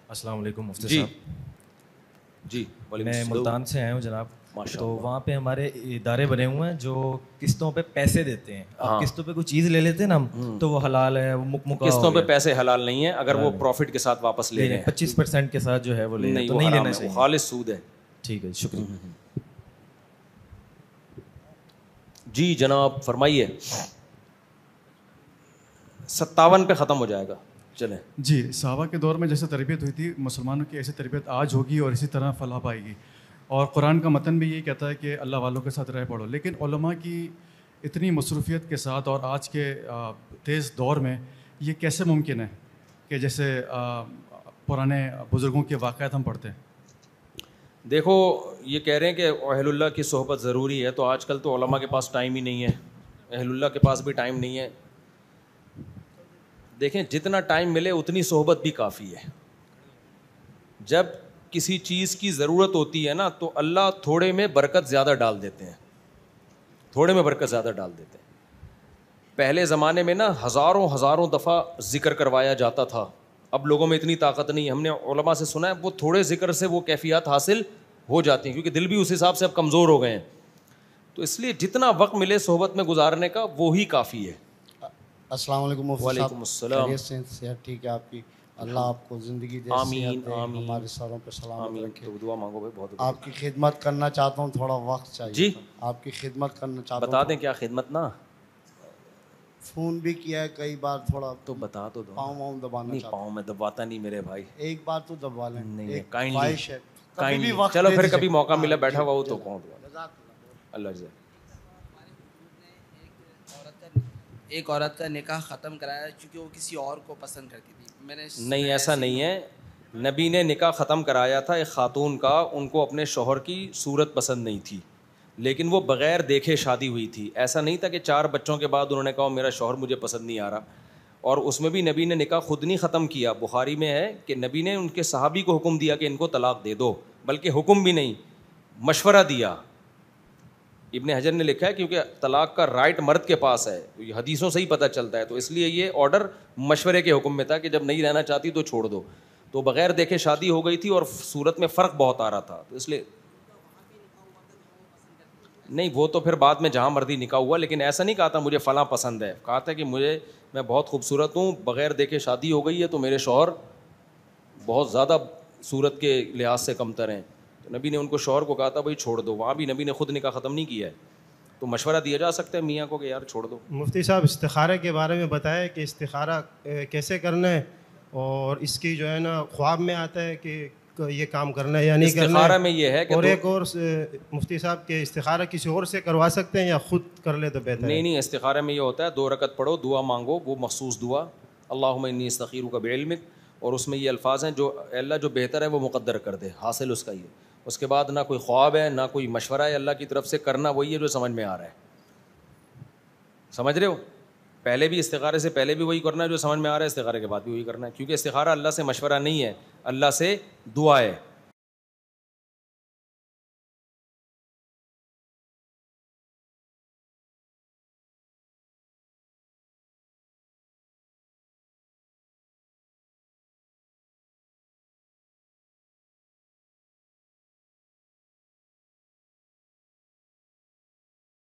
السلام علیکم مفتی جی صاحب. جی میں ملتان سے آیا ہوں جناب. ماشاء تو اللہ. وہاں پہ ہمارے ادارے بنے ہوئے ہیں جو قسطوں پہ پیسے دیتے ہیں. اب قسطوں پہ کوئی چیز لے لیتے ہیں نا ہم, تو وہ حلال ہے, وہ مکمکا. قسطوں پہ پیسے حلال نہیں ہیں اگر وہ پروفٹ کے ساتھ واپس لے رہے ہیں. 25% کے ساتھ جو ہے وہ لے نہیں, تو وہ نہیں حرام لینا ہے, چاہیے. وہ خالص سود ہے. ٹھیک ہے, شکریہ. جی جناب فرمائیے. 57 پہ ختم ہو جائے گا. چلیں. جی, صحابہ کے دور میں جیسے تربیت ہوئی تھی, مسلمانوں کی ایسی تربیت آج ہوگی اور اسی طرح فلاح پائے گی. اور قرآن کا متن بھی یہی کہتا ہے کہ اللہ والوں کے ساتھ رہ پڑھو. لیکن علماء کی اتنی مصروفیت کے ساتھ اور آج کے تیز دور میں یہ کیسے ممکن ہے کہ جیسے پرانے بزرگوں کے واقعات ہم پڑھتے ہیں؟ دیکھو یہ کہہ رہے ہیں کہ اہل اللہ کی صحبت ضروری ہے, تو آج کل تو علماء کے پاس ٹائم ہی نہیں ہے, اہل اللہ کے پاس بھی ٹائم نہیں ہے. دیکھیں جتنا ٹائم ملے اتنی صحبت بھی کافی ہے. جب کسی چیز کی ضرورت ہوتی ہے نا تو اللہ تھوڑے میں برکت زیادہ ڈال دیتے ہیں, تھوڑے میں برکت زیادہ ڈال دیتے ہیں. پہلے زمانے میں نا ہزاروں دفعہ ذکر کروایا جاتا تھا, اب لوگوں میں اتنی طاقت نہیں. ہم نے علماء سے سنا ہے وہ تھوڑے ذکر سے وہ کیفیات حاصل ہو جاتی ہیں, کیونکہ دل بھی اس حساب سے اب کمزور ہو گئے ہیں. تو اس لیے جتنا وقت ملے صحبت میں گزارنے کا وہی کافی ہے. السلام علیکم مفتی صاحب. وعلیکم السلام. صحت ٹھیک ہے آپ کی؟ اللہ آپ کو زندگی دے, آمین آمین. ہمارے سروں پہ سلامت رکھے. دعا مانگو بھائی, بہت آپ کی خدمت کرنا چاہتا ہوں, تھوڑا وقت چاہیے. جی آپ کی خدمت کرنا چاہتا ہوں. بتا دیں کیا خدمت نا, فون بھی کیا ہے کئی بار, تھوڑا تو بتا تو دو. پاؤں دبانا نہیں, چاہتا ہوں. پاؤں میں دباتا نہیں میرے بھائی, ایک بار تو دبا لیں. نہیں خواہش ہے کبھی بھی کائنڈلی. وقت چلو دے پھر دیجیے. کبھی موقع ملا بیٹھا ہوا ہو تو کہوں دعا. اللہ جزاک. ایک عورت کا نکاح ختم کرایا چونکہ وہ کسی اور کو پسند کرتی تھی. میں نے نہیں, ایسا نہیں ہے. نبی نے نکاح ختم کرایا تھا ایک خاتون کا, ان کو اپنے شوہر کی صورت پسند نہیں تھی, لیکن وہ بغیر دیکھے شادی ہوئی تھی. ایسا نہیں تھا کہ 4 بچوں کے بعد انہوں نے کہا میرا شوہر مجھے پسند نہیں آ رہا. اور اس میں بھی نبی نے نکاح خود نہیں ختم کیا. بخاری میں ہے کہ نبی نے ان کے صحابی کو حکم دیا کہ ان کو طلاق دے دو, بلکہ حکم بھی نہیں, مشورہ دیا. ابن حجر نے لکھا ہے کیونکہ طلاق کا رائٹ مرد کے پاس ہے, یہ حدیثوں سے ہی پتہ چلتا ہے, تو اس لیے یہ آرڈر مشورے کے حکم میں تھا کہ جب نہیں رہنا چاہتی تو چھوڑ دو. تو بغیر دیکھے شادی ہو گئی تھی اور صورت میں فرق بہت آ رہا تھا, تو اس لیے نہیں, وہ تو پھر بعد میں جہاں مرضی نکاح ہوا, لیکن ایسا نہیں کہا تھا مجھے فلاں پسند ہے, کہا تھا کہ میں بہت خوبصورت ہوں, بغیر دیکھے شادی ہو گئی ہے تو میرے شوہر بہت زیادہ صورت کے لحاظ سے کمتر ہیں. تو نبی نے ان کو شوہر کو کہا تھا بھائی چھوڑ دو. وہاں بھی نبی نے خود نکاح ختم نہیں کیا ہے, تو مشورہ دیا جا سکتا ہے میاں کو کہ یار چھوڑ دو. مفتی صاحب استخارے کے بارے میں بتائیں کہ استخارہ کیسے کرنا ہے, اور اس کی جو ہے نا خواب میں آتا ہے کہ یہ کام کرنا ہے یا نہیں کرنا ہے. استخارہ میں یہ ہے کہ اور ایک اور مفتی صاحب کہ استخارہ کسی اور سے کروا سکتے ہیں یا خود کر لے تو بہتر ہے؟ نہیں, استخارہ میں یہ ہوتا ہے 2 رکعت پڑھو, دعا مانگو, وہ مخصوص دعا اللہم انی استخیرک بعلمک, اور اس میں یہ الفاظ ہیں جو اللہ جو بہتر ہے وہ مقدر کر دے, حاصل اس کا یہ. اس کے بعد نہ کوئی خواب ہے نہ کوئی مشورہ ہے, اللہ کی طرف سے کرنا وہی ہے جو سمجھ میں آ رہا ہے. سمجھ رہے ہو, پہلے بھی استخارے سے پہلے بھی وہی کرنا ہے جو سمجھ میں آ رہا ہے, استخارے کے بعد بھی وہی کرنا ہے, کیونکہ استخارہ اللہ سے مشورہ نہیں ہے, اللہ سے دعا ہے.